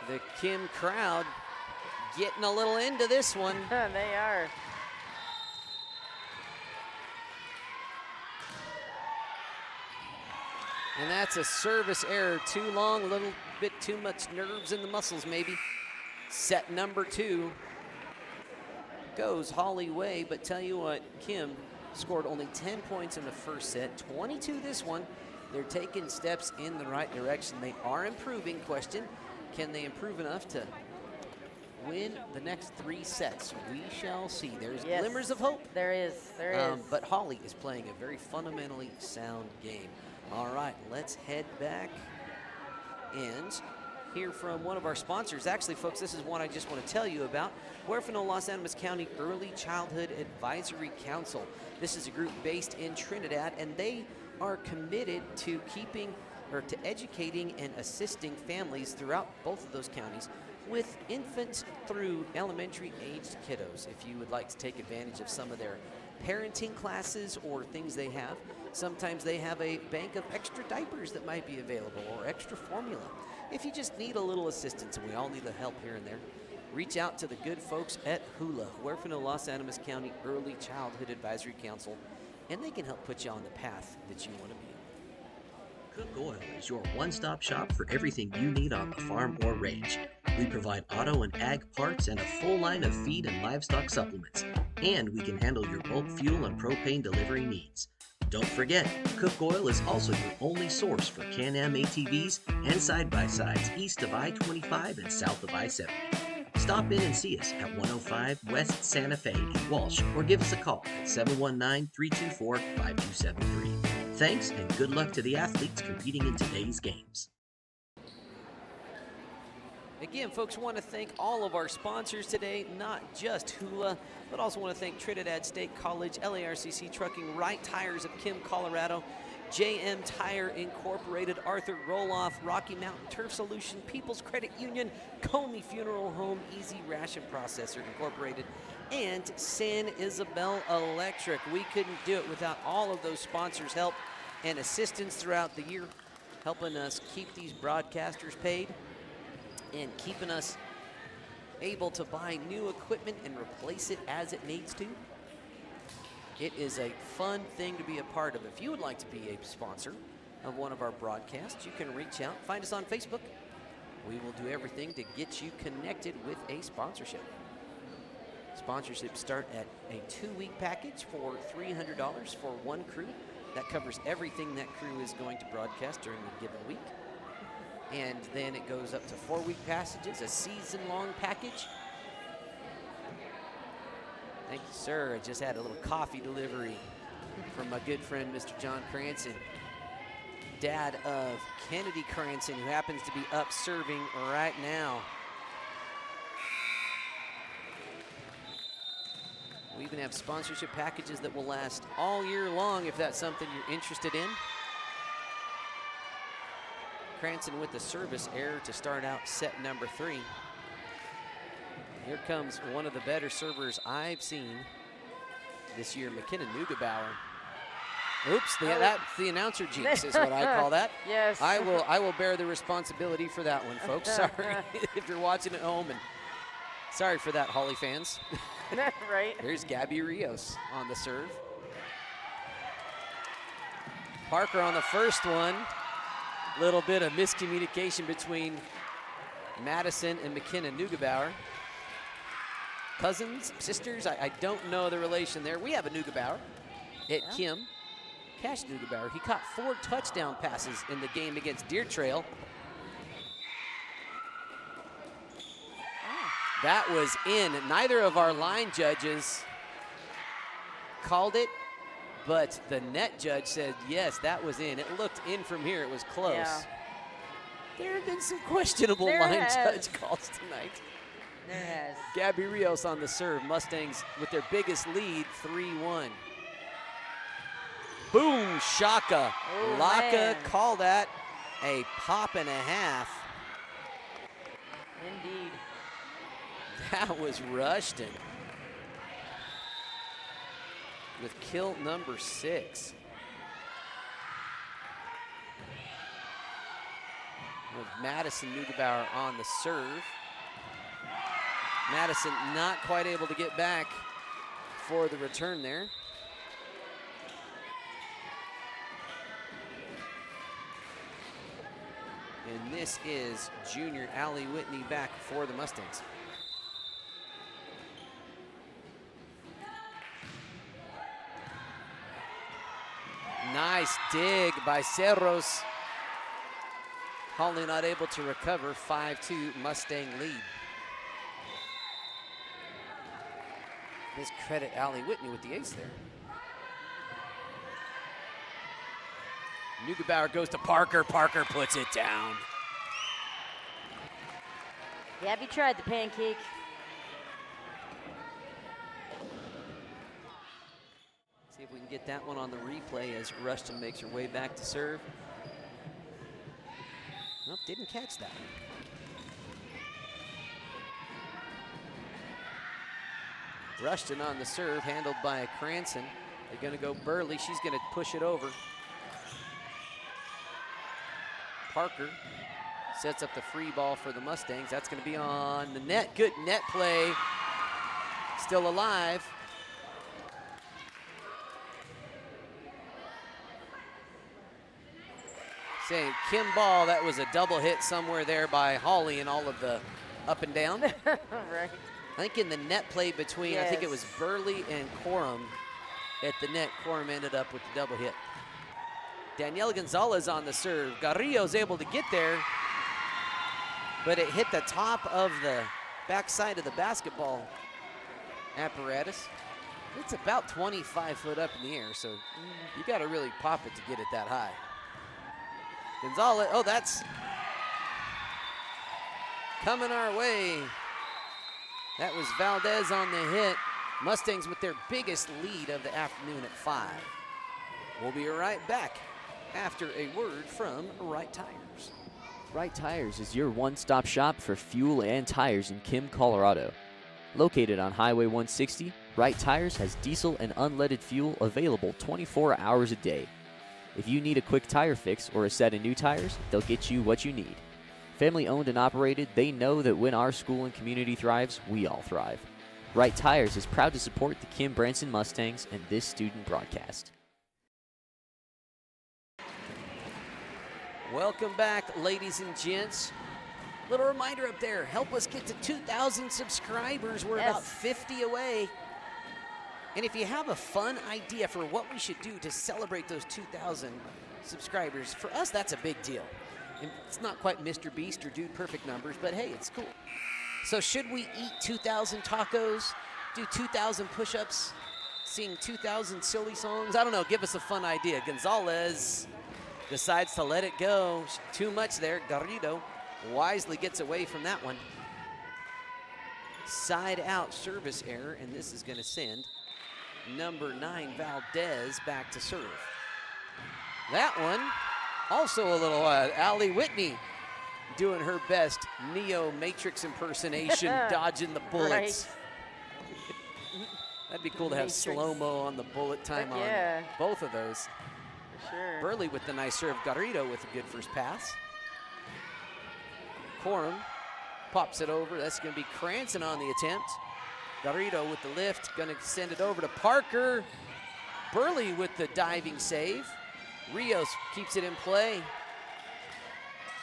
The Kim crowd getting a little into this one. They are. And that's a service error. Too long, a little bit too much nerves in the muscles maybe. Set number 2 goes Holly way, but tell you what, Kim scored only 10 points in the first set, 22 this one. They're taking steps in the right direction. They are improving. Question, can they improve enough to win the next 3 sets? We shall see. There's glimmers of hope. There is. But Holly is playing a very fundamentally sound game. All right, let's head back and hear from one of our sponsors. Actually, folks, this is one I just want to tell you about. Huerfano Los Animas County Early Childhood Advisory Council. This is a group based in Trinidad, and they are committed to to educating and assisting families throughout both of those counties with infants through elementary aged kiddos. If you would like to take advantage of some of their parenting classes or things they have, sometimes they have a bank of extra diapers that might be available or extra formula. If you just need a little assistance, and we all need the help here and there, reach out to the good folks at HULA, Huerfano Los Animas County Early Childhood Advisory Council, and they can help put you on the path that you want to be on. Cook Oil is your one-stop shop for everything you need on the farm or range. We provide auto and ag parts and a full line of feed and livestock supplements. And we can handle your bulk fuel and propane delivery needs. Don't forget, Cook Oil is also your only source for Can-Am ATVs and side-by-sides east of I-25 and south of I-70. Stop in and see us at 105 West Santa Fe in Walsh, or give us a call at 719-324-5273. Thanks, and good luck to the athletes competing in today's games. Again, folks, want to thank all of our sponsors today, not just HULA, but also want to thank Trinidad State College, LARCC Trucking, Right Tires of Kim, Colorado, JM Tire Incorporated, Arthur Roloff, Rocky Mountain Turf Solution, People's Credit Union, Comi Funeral Home, Easy Ration Processor Incorporated, and San Isabel Electric. We couldn't do it without all of those sponsors' help and assistance throughout the year, helping us keep these broadcasters paid and keeping us able to buy new equipment and replace it as it needs to. It is a fun thing to be a part of. If you would like to be a sponsor of one of our broadcasts, you can reach out, find us on Facebook. We will do everything to get you connected with a sponsorship. Sponsorships start at a 2-week package for $300 for one crew. That covers everything that crew is going to broadcast during a given week. And then it goes up to 4-week passages, a season-long package. Thank you, sir. I just had a little coffee delivery from my good friend, Mr. John Cranston, dad of Kennedy Cranston, who happens to be up serving right now. We even have sponsorship packages that will last all year long if that's something you're interested in. Cranston with the service error to start out set number 3. Here comes one of the better servers I've seen this year, McKenna Neugebauer. Oops, that's the announcer jinx is what I call that. Yes. I will bear the responsibility for that one, folks. Sorry if you're watching at home, and sorry for that, Holly fans. Right. There's Gabby Rios on the serve. Parker on the first one. Little bit of miscommunication between Madison and McKenna Neugebauer. Cousins, sisters, I don't know the relation there. We have a Neugebauer at Kim. Cash Neugebauer, he caught 4 touchdown passes in the game against Deer Trail. That was in. Neither of our line judges called it, but the net judge said, yes, that was in. It looked in from here. It was close. Yeah. There have been some questionable line judge calls tonight. There has. Gabby Rios on the serve. Mustangs with their biggest lead, 3-1. Boom, shaka. Oh, Laka man. call that a pop and a half. Indeed. That was Rushton with kill number 6. With Madison Neugebauer on the serve. Madison not quite able to get back for the return there. And this is junior Allie Whitney back for the Mustangs. Nice dig by Cerros. Holly not able to recover, 5-2 Mustang lead. Let's credit Allie Whitney with the ace there. Neugebauer goes to Parker. Parker puts it down. Gabby tried the pancake. See if we can get that one on the replay as Rushton makes her way back to serve. Nope, didn't catch that one. Rushton on the serve, handled by Cranston. They're gonna go Burley, she's gonna push it over. Parker sets up the free ball for the Mustangs. That's gonna be on the net, good net play. Still alive. Saying Kim Ball, that was a double hit somewhere there by Hawley and all of the up and down. Right. I think in the net play between, Yes. I think it was Burley and Corum at the net. Corum ended up with the double hit. Daniela Gonzalez on the serve. Garrillo's able to get there, but it hit the top of the backside of the basketball apparatus. It's about 25 foot up in the air, so you got to really pop it to get it that high. Gonzalez, oh, that's coming our way. That was Valdez on the hit. Mustangs with their biggest lead of the afternoon at 5. We'll be right back after a word from Wright Tires. Wright Tires is your one-stop shop for fuel and tires in Kim, Colorado. Located on Highway 160, Wright Tires has diesel and unleaded fuel available 24 hours a day. If you need a quick tire fix or a set of new tires, they'll get you what you need. Family owned and operated, they know that when our school and community thrives, we all thrive. Wright Tires is proud to support the Kim Branson Mustangs and this student broadcast. Welcome back, ladies and gents. Little reminder up there, help us get to 2,000 subscribers. We're about 50 away. And if you have a fun idea for what we should do to celebrate those 2,000 subscribers, for us, that's a big deal. And it's not quite Mr. Beast or Dude Perfect numbers, but hey, it's cool. So should we eat 2,000 tacos, do 2,000 push-ups, sing 2,000 silly songs? I don't know, give us a fun idea. Gonzalez decides to let it go. Too much there. Garrido wisely gets away from that one. Side out service error, and this is gonna send number 9, Valdez, back to serve. That one, also a little Allie Whitney doing her best Neo Matrix impersonation, dodging the bullets. Right. That'd be cool to have slow-mo on the bullet time on both of those. For sure. Burley with the nice serve. Garrido with a good first pass. Corum pops it over. That's going to be Cranston on the attempt. Garrido with the lift, going to send it over to Parker. Burley with the diving save. Rios keeps it in play.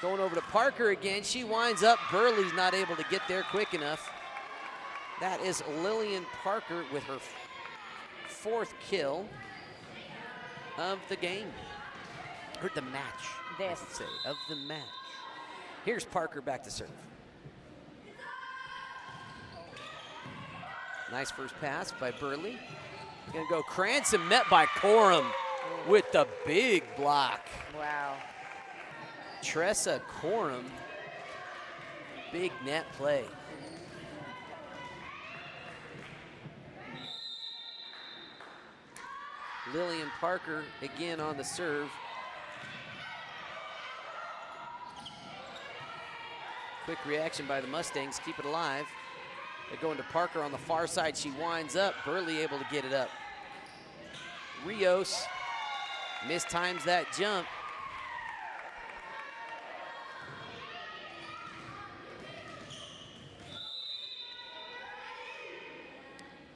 Going over to Parker again. She winds up. Burley's not able to get there quick enough. That is Lillian Parker with her 4th kill of the game. Or the match, I should say, of the match. Here's Parker back to serve. Nice first pass by Burley. Gonna go Cranston, met by Corum with the big block. Wow. Tressa Corum, big net play. Lillian Parker again on the serve. Quick reaction by the Mustangs, keep it alive. They're going to Parker on the far side. She winds up. Burley able to get it up. Rios mistimes that jump.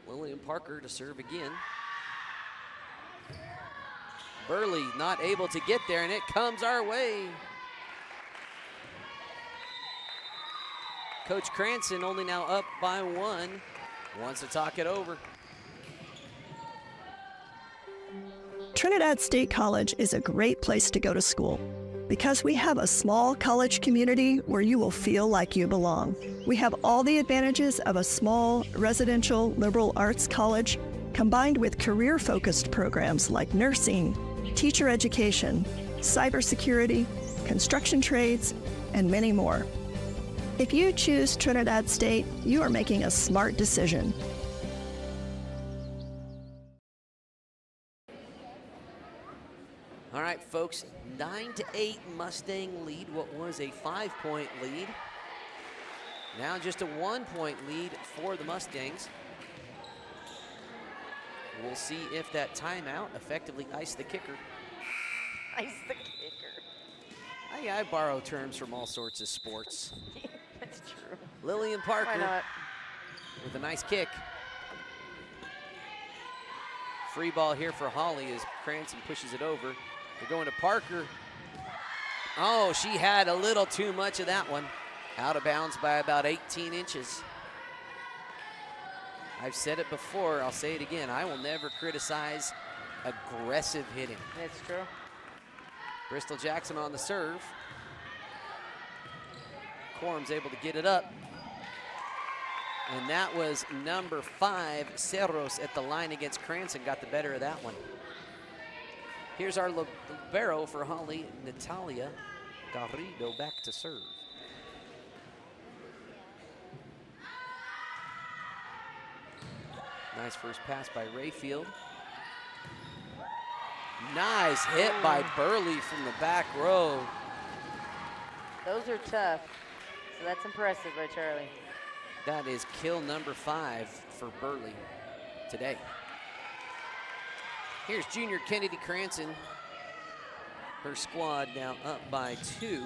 Lillian Parker to serve again. Burley not able to get there, and it comes our way. Coach Cranston only now up by 1. Wants to talk it over. Trinidad State College is a great place to go to school because we have a small college community where you will feel like you belong. We have all the advantages of a small residential liberal arts college combined with career-focused programs like nursing, teacher education, cybersecurity, construction trades, and many more. If you choose Trinidad State, you are making a smart decision. All right, folks, 9-8 Mustang lead, what was a 5-point lead. Now just a 1-point lead for the Mustangs. We'll see if that timeout effectively iced the kicker. Ice the kicker. I borrow terms from all sorts of sports. That's true. Lillian Why Parker not? with a nice kick. Free ball here for Holly as Cranston pushes it over. They're going to Parker. Oh, she had a little too much of that one. Out of bounds by about 18 inches. I've said it before, I'll say it again. I will never criticize aggressive hitting. That's true. Bristol Jackson on the serve. Corum's able to get it up. And that was number 5, Cerros, at the line against Cranston. Got the better of that one. Here's our libero for Holly, Natalia Garrido back to serve. Nice first pass by Rayfield. Nice hit by Burley from the back row. Those are tough. So that's impressive by Charlie. That is kill number 5 for Burley today. Here's junior Kennedy Cranston. Her squad now up by 2.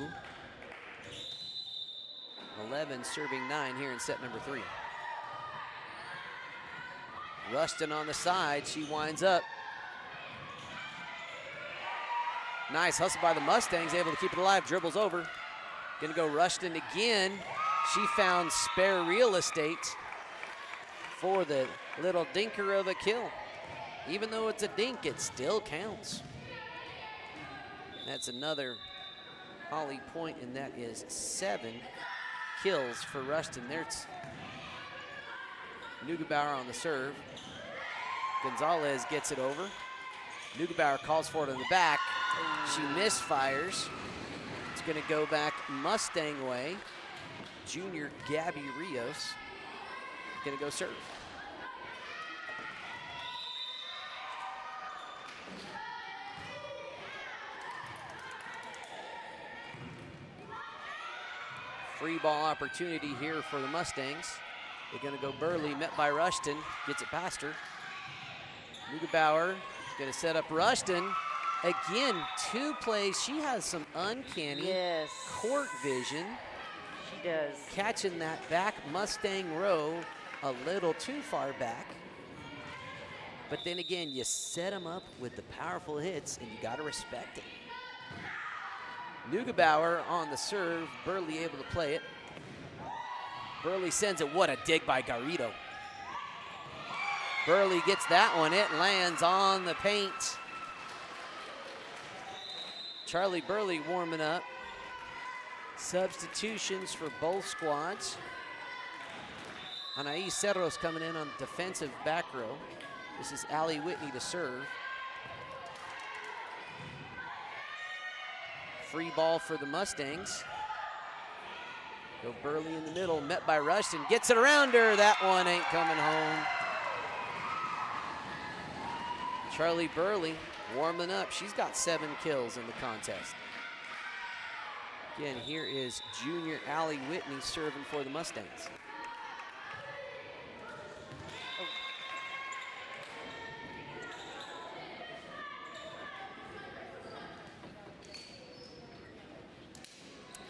11 serving 9 here in set number 3. Rustin on the side, she winds up. Nice hustle by the Mustangs, able to keep it alive, dribbles over. Gonna go Rustin again. She found spare real estate for the little dinker of a kill. Even though it's a dink, it still counts. That's another Holly point, and that is 7 kills for Rustin. There's Neugebauer on the serve. Gonzalez gets it over. Neugebauer calls for it in the back. She misfires. It's going to go back Mustang way. Junior Gabby Rios going to go serve. Free ball opportunity here for the Mustangs. They're going to go Burley, met by Rushton, gets it past her. Neugebauer is going to set up Rushton. Again, 2 plays. She has some uncanny court vision. She does. Catching that back Mustang row a little too far back. But then again, you set them up with the powerful hits, and you got to respect it. Neugebauer on the serve, Burley able to play it. Burley sends it, what a dig by Garrido. Burley gets that one, it lands on the paint. Charlie Burley warming up. Substitutions for both squads. Anais Cerros coming in on defensive back row. This is Allie Whitney to serve. Free ball for the Mustangs. Go Burley in the middle, met by Rushton, gets it around her. That one ain't coming home. Charlie Burley warming up. She's got 7 kills in the contest. Again, here is junior Allie Whitney serving for the Mustangs.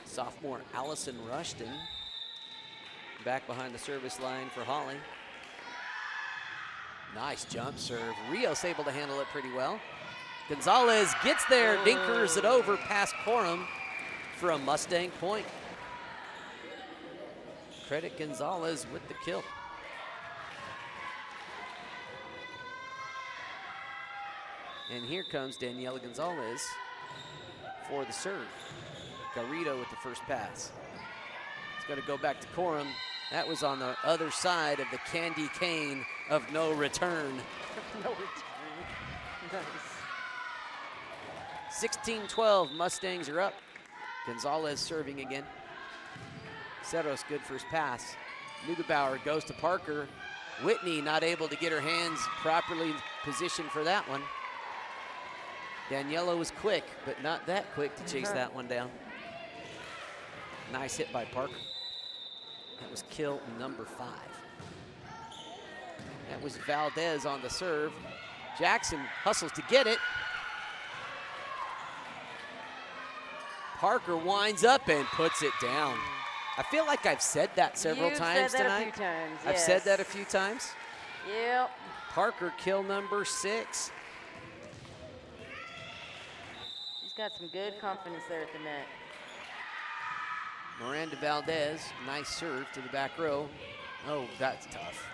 Sophomore Allison Rushton back behind the service line for Holly. Nice jump serve. Rios able to handle it pretty well. Gonzalez gets there, dinkers it over past Coram for a Mustang point. Credit Gonzalez with the kill. And here comes Daniela Gonzalez for the serve. Garrido with the first pass. It's going to go back to Coram. That was on the other side of the candy cane of no return. No return. Nice. 16-12, Mustangs are up. Gonzalez serving again. Cerros, good first pass. Neugebauer goes to Parker. Whitney not able to get her hands properly positioned for that one. Daniela was quick, but not that quick to chase that one down. Nice hit by Parker. That was kill number 5. That was Valdez on the serve. Jackson hustles to get it. Parker winds up and puts it down. I feel like I've said that several times tonight. You've said that a few times, I've yes. said that a few times. Yep. Parker, kill number 6. He's got some good confidence there at the net. Miranda Valdez, nice serve to the back row. Oh, that's tough.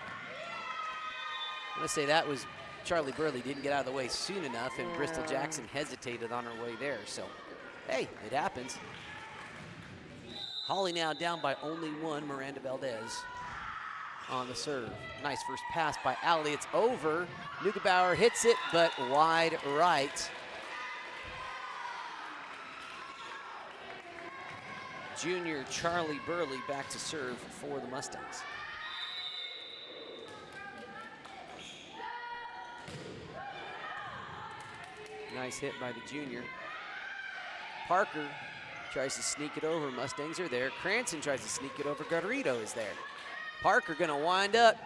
I'm gonna say that was Charlie Burley didn't get out of the way soon enough, and Bristol Jackson hesitated on her way there. So, hey, it happens. Holly now down by only 1, Miranda Valdez on the serve. Nice first pass by Allie, it's over. Neugebauer hits it, but wide right. Junior Charlie Burley back to serve for the Mustangs. Nice hit by the junior. Parker tries to sneak it over. Mustangs are there. Cranston tries to sneak it over. Garrido is there. Parker gonna wind up.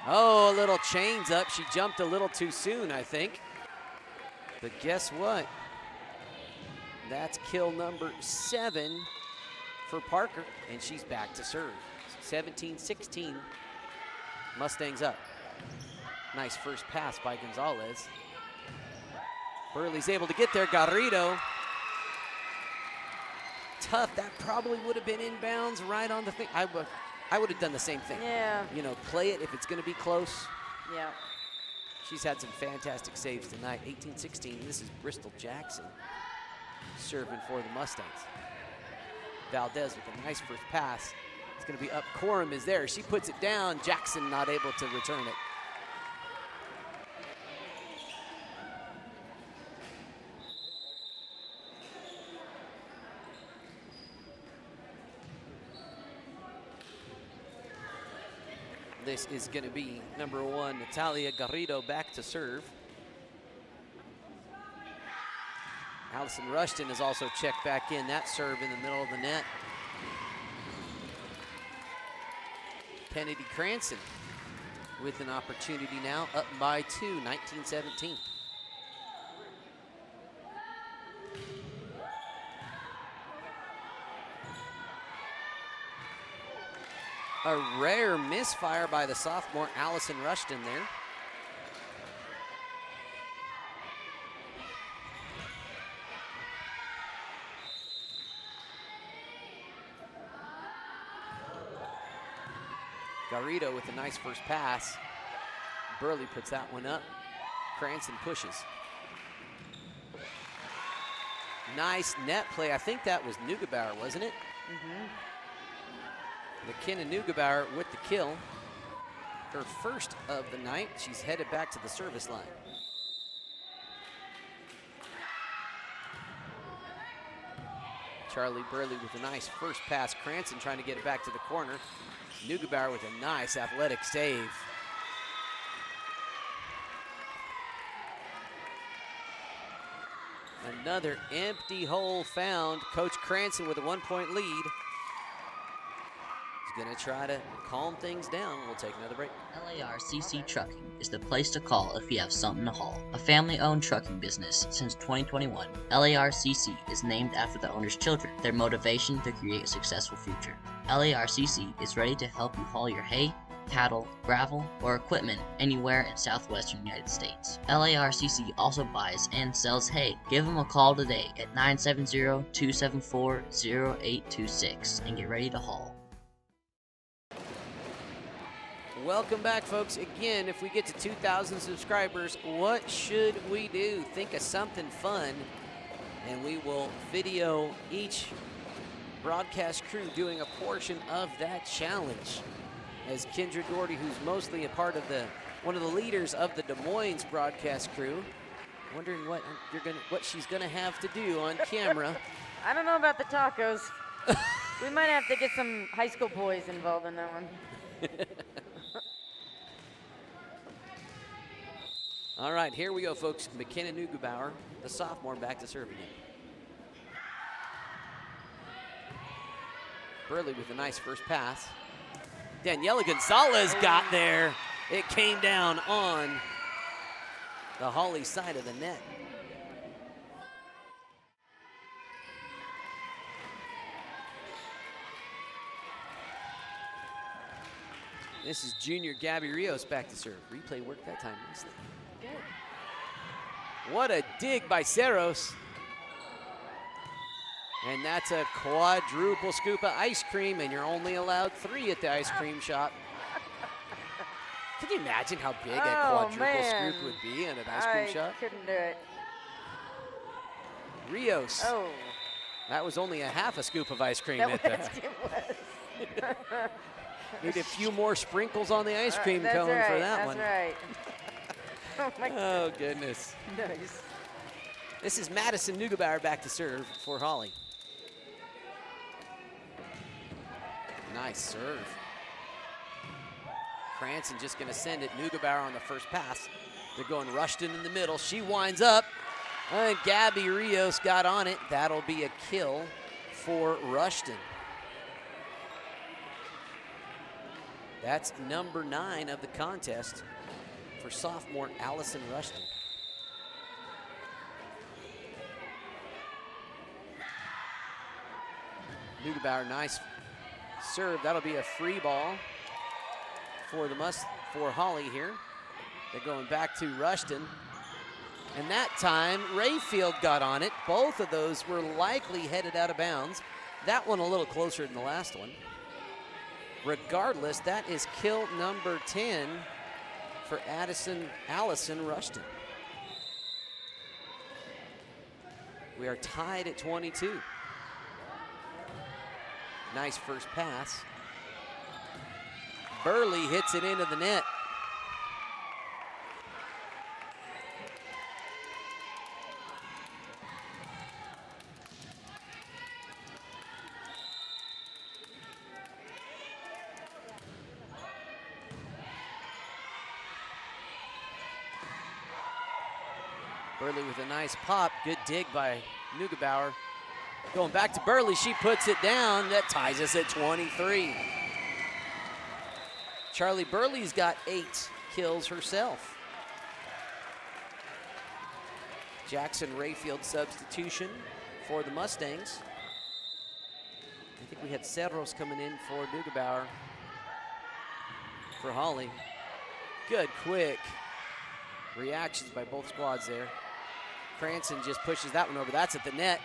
Oh, a little chains up. She jumped a little too soon, I think. But guess what? That's kill number 7 for Parker, and she's back to serve. 17-16, Mustangs up. Nice first pass by Gonzalez. Burley's able to get there, Garrido. Tough, that probably would have been inbounds right on the thing. I would have done the same thing. Yeah. You know, play it if it's gonna be close. Yeah. She's had some fantastic saves tonight. 18-16, this is Bristol Jackson serving for the Mustangs. Valdez with a nice first pass. It's gonna be up, Coram is there. She puts it down, Jackson not able to return it. This is gonna be number 1, Natalia Garrido back to serve. Allison Rushton is also checked back in. That serve in the middle of the net. Kennedy Cranston with an opportunity now, up by 2, 19-17. A rare misfire by the sophomore Allison Rushton there. Garrido with a nice first pass. Burley puts that one up. Cranston pushes. Nice net play. I think that was Neugebauer, wasn't it? Mm-hmm. McKinnon Neugebauer with the kill. her first of the night. She's headed back to the service line. Charlie Burley with a nice first pass. Cranston trying to get it back to the corner. Neugebauer with a nice athletic save. Another empty hole found. Coach Cranston with a 1-point lead. He's going to try to calm things down. We'll take another break. LARCC Trucking is the place to call if you have something to haul. A family-owned trucking business since 2021, LARCC is named after the owner's children, their motivation to create a successful future. LARCC is ready to help you haul your hay, cattle, gravel, or equipment anywhere in southwestern United States. LARCC also buys and sells hay. Give them a call today at 970-274-0826 and get ready to haul. Welcome back, folks. Again, if we get to 2,000 subscribers, what should we do? Think of something fun, and we will video each broadcast crew doing a portion of that challenge. As Kendra Doherty, who's mostly a part of one of the leaders of the Des Moines broadcast crew, wondering what she's gonna have to do on camera. I don't know about the tacos. We might have to get some high school boys involved in that one. All right, here we go, folks. McKenna Neugebauer, the sophomore, back to serve again. Burley with a nice first pass. Daniela Gonzalez got there. It came down on the Hawley side of the net. This is junior Gabby Rios back to serve. Replay worked that time nicely. Good. What a dig by Cerros. And that's a quadruple scoop of ice cream, and you're only allowed 3 at the ice cream shop. Can you imagine how big a quadruple scoop would be in an ice cream shop? I couldn't do it. Rios. Oh. That was only a half a scoop of ice cream at It was. Need a few more sprinkles on the ice cream cone for that one. That's right. Oh, my Oh, goodness. Nice. This is Madison Neugebauer back to serve for Hawley. Nice serve. Cranston just going to send it. Neugebauer on the first pass. They're going Rushton in the middle. She winds up. And Gabby Rios got on it. That'll be a kill for Rushton. That's number 9 of the contest for sophomore Allison Rushton. Neugebauer, nice serve. That'll be a free ball for for Hawley here. They're going back to Rushton. And that time, Rayfield got on it. Both of those were likely headed out of bounds. That one a little closer than the last one. Regardless, that is kill number 10 for Allison Rushton. We are tied at 22. Nice first pass. Burley hits it into the net. Burley with a nice pop. Good dig by Neugebauer. Going back to Burley, she puts it down. That ties us at 23. Charlie Burley's got 8 kills herself. Jackson Rayfield substitution for the Mustangs. I think we had Cerros coming in for Neugebauer for Hawley. Good, quick reactions by both squads there. Cranston just pushes that one over. That's at the net.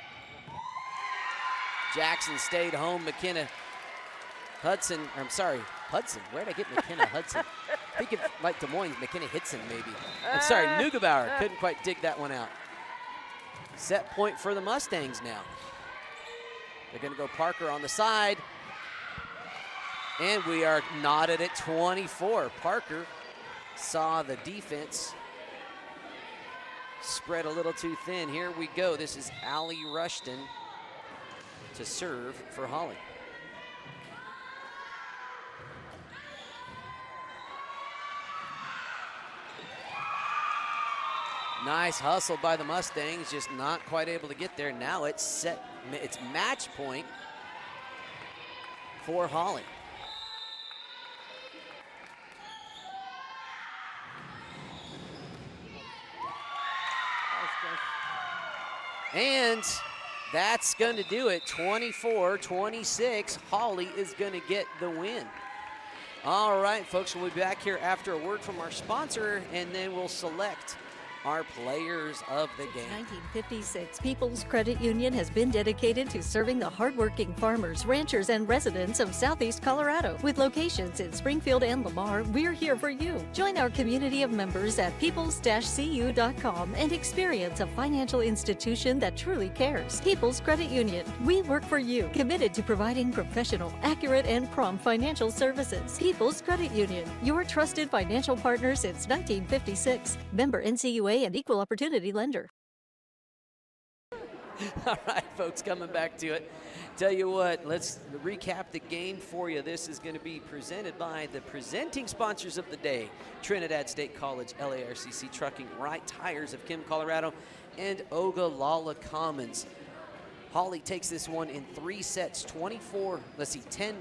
Jackson stayed home. McKenna Hudson, Hudson. Where did I get McKenna Hudson? Thinking like Des Moines, McKenna Hudson maybe. I'm sorry, Neugebauer couldn't quite dig that one out. Set point for the Mustangs now. They're gonna go Parker on the side. And we are knotted at 24. Parker saw the defense spread a little too thin. Here we go. This is Allie Rushton to serve for Holly. Nice hustle by the Mustangs, just not quite able to get there. Now it's set, it's match point for Holly. And that's going to do it. 24-26. Holly is going to get the win. All right, folks, we'll be back here after a word from our sponsor, and then we'll select our players of the game. 1956, People's Credit Union has been dedicated to serving the hardworking farmers, ranchers, and residents of Southeast Colorado. With locations in Springfield and Lamar, we're here for you. Join our community of members at peoples-cu.com and experience a financial institution that truly cares. People's Credit Union, we work for you, committed to providing professional, accurate, and prompt financial services. People's Credit Union, your trusted financial partner since 1956. Member NCUA and equal opportunity lender. All right, folks, coming back to it. Tell you what, let's recap the game for you. This is going to be presented by the presenting sponsors of the day, Trinidad State College, LARCC Trucking, Right Tires of Kim, Colorado, and Ogallala Commons. Holly takes this one in 3 sets, 10.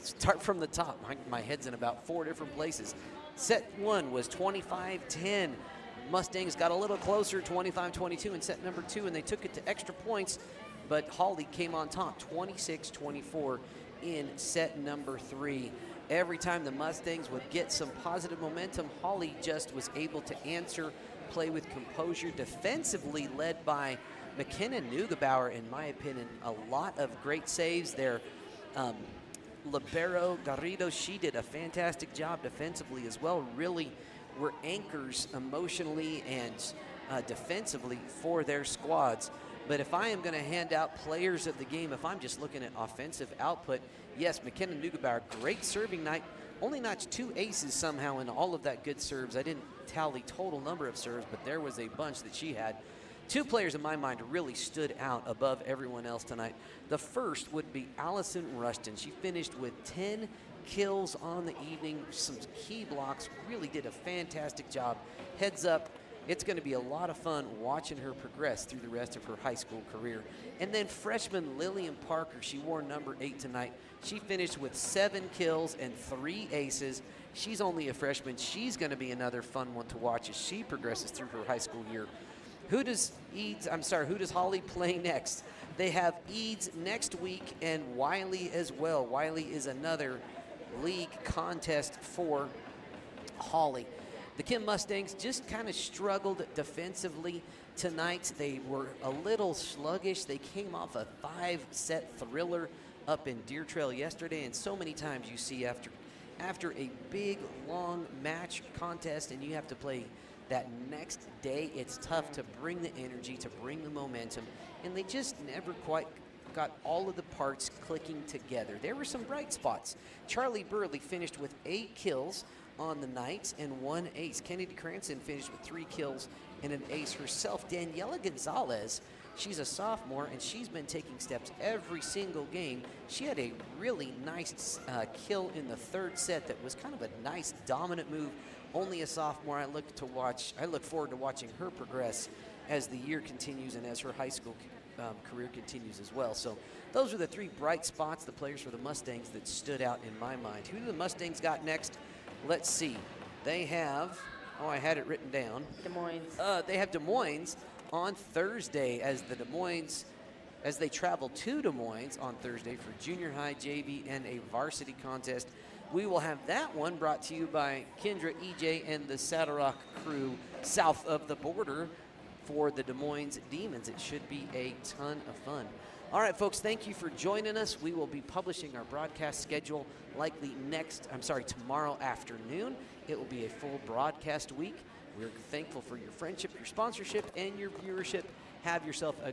Start from the top. My head's in about 4 different places. Set 1 was 25-10. Mustangs got a little closer, 25-22 in set number 2, and they took it to extra points, but Holly came on top, 26-24 in set number 3. Every time the Mustangs would get some positive momentum, Holly just was able to answer, play with composure, defensively led by McKenna Neugebauer, in my opinion. A lot of great saves there. Libero Garrido, she did a fantastic job defensively as well. Really were anchors emotionally and defensively for their squads. But if I am going to hand out players of the game, if I'm just looking at offensive output, yes, McKenna Neugebauer, great serving night. Only notched 2 aces somehow in all of that good serves. I didn't tally total number of serves, but there was a bunch that she had. 2 players in my mind really stood out above everyone else tonight. The first would be Allison Rushton. She finished with 10 kills on the evening, some key blocks, really did a fantastic job. Heads up, it's going to be a lot of fun watching her progress through the rest of her high school career. And then freshman Lillian Parker, she wore number 8 tonight. She finished with 7 kills and 3 aces. She's only a freshman. She's going to be another fun one to watch as she progresses through her high school year. Who does Holly play next? They have Eads next week and Wiley as well. Wiley is another league contest for Holly. The Kim Mustangs just kind of struggled defensively tonight. They were a little sluggish. They came off a 5-set thriller up in Deer Trail yesterday, and so many times you see after a big, long match contest and you have to play that next day, it's tough to bring the energy, to bring the momentum, and they just never quite got all of the parts clicking together. There were some bright spots. Charlie Burley finished with 8 kills on the night and 1 ace. Kennedy Cranston finished with 3 kills and an ace herself. Daniela Gonzalez, she's a sophomore, and she's been taking steps every single game. She had a really nice kill in the 3rd set that was kind of a nice dominant move. Only a sophomore. I look forward to watching her progress as the year continues and as her high school career continues as well. So those are the 3 bright spots, the players for the Mustangs that stood out in my mind. Who do the Mustangs got next? Let's see. They have, I had it written down. Des Moines. They have Des Moines on Thursday as they travel to Des Moines on Thursday for junior high, JV, and a varsity contest. We will have that one brought to you by Kendra, EJ, and the Saddle Rock crew south of the border for the Des Moines Demons. It should be a ton of fun. All right, folks, thank you for joining us. We will be publishing our broadcast schedule likely tomorrow afternoon. It will be a full broadcast week. We're thankful for your friendship, your sponsorship, and your viewership. Have yourself a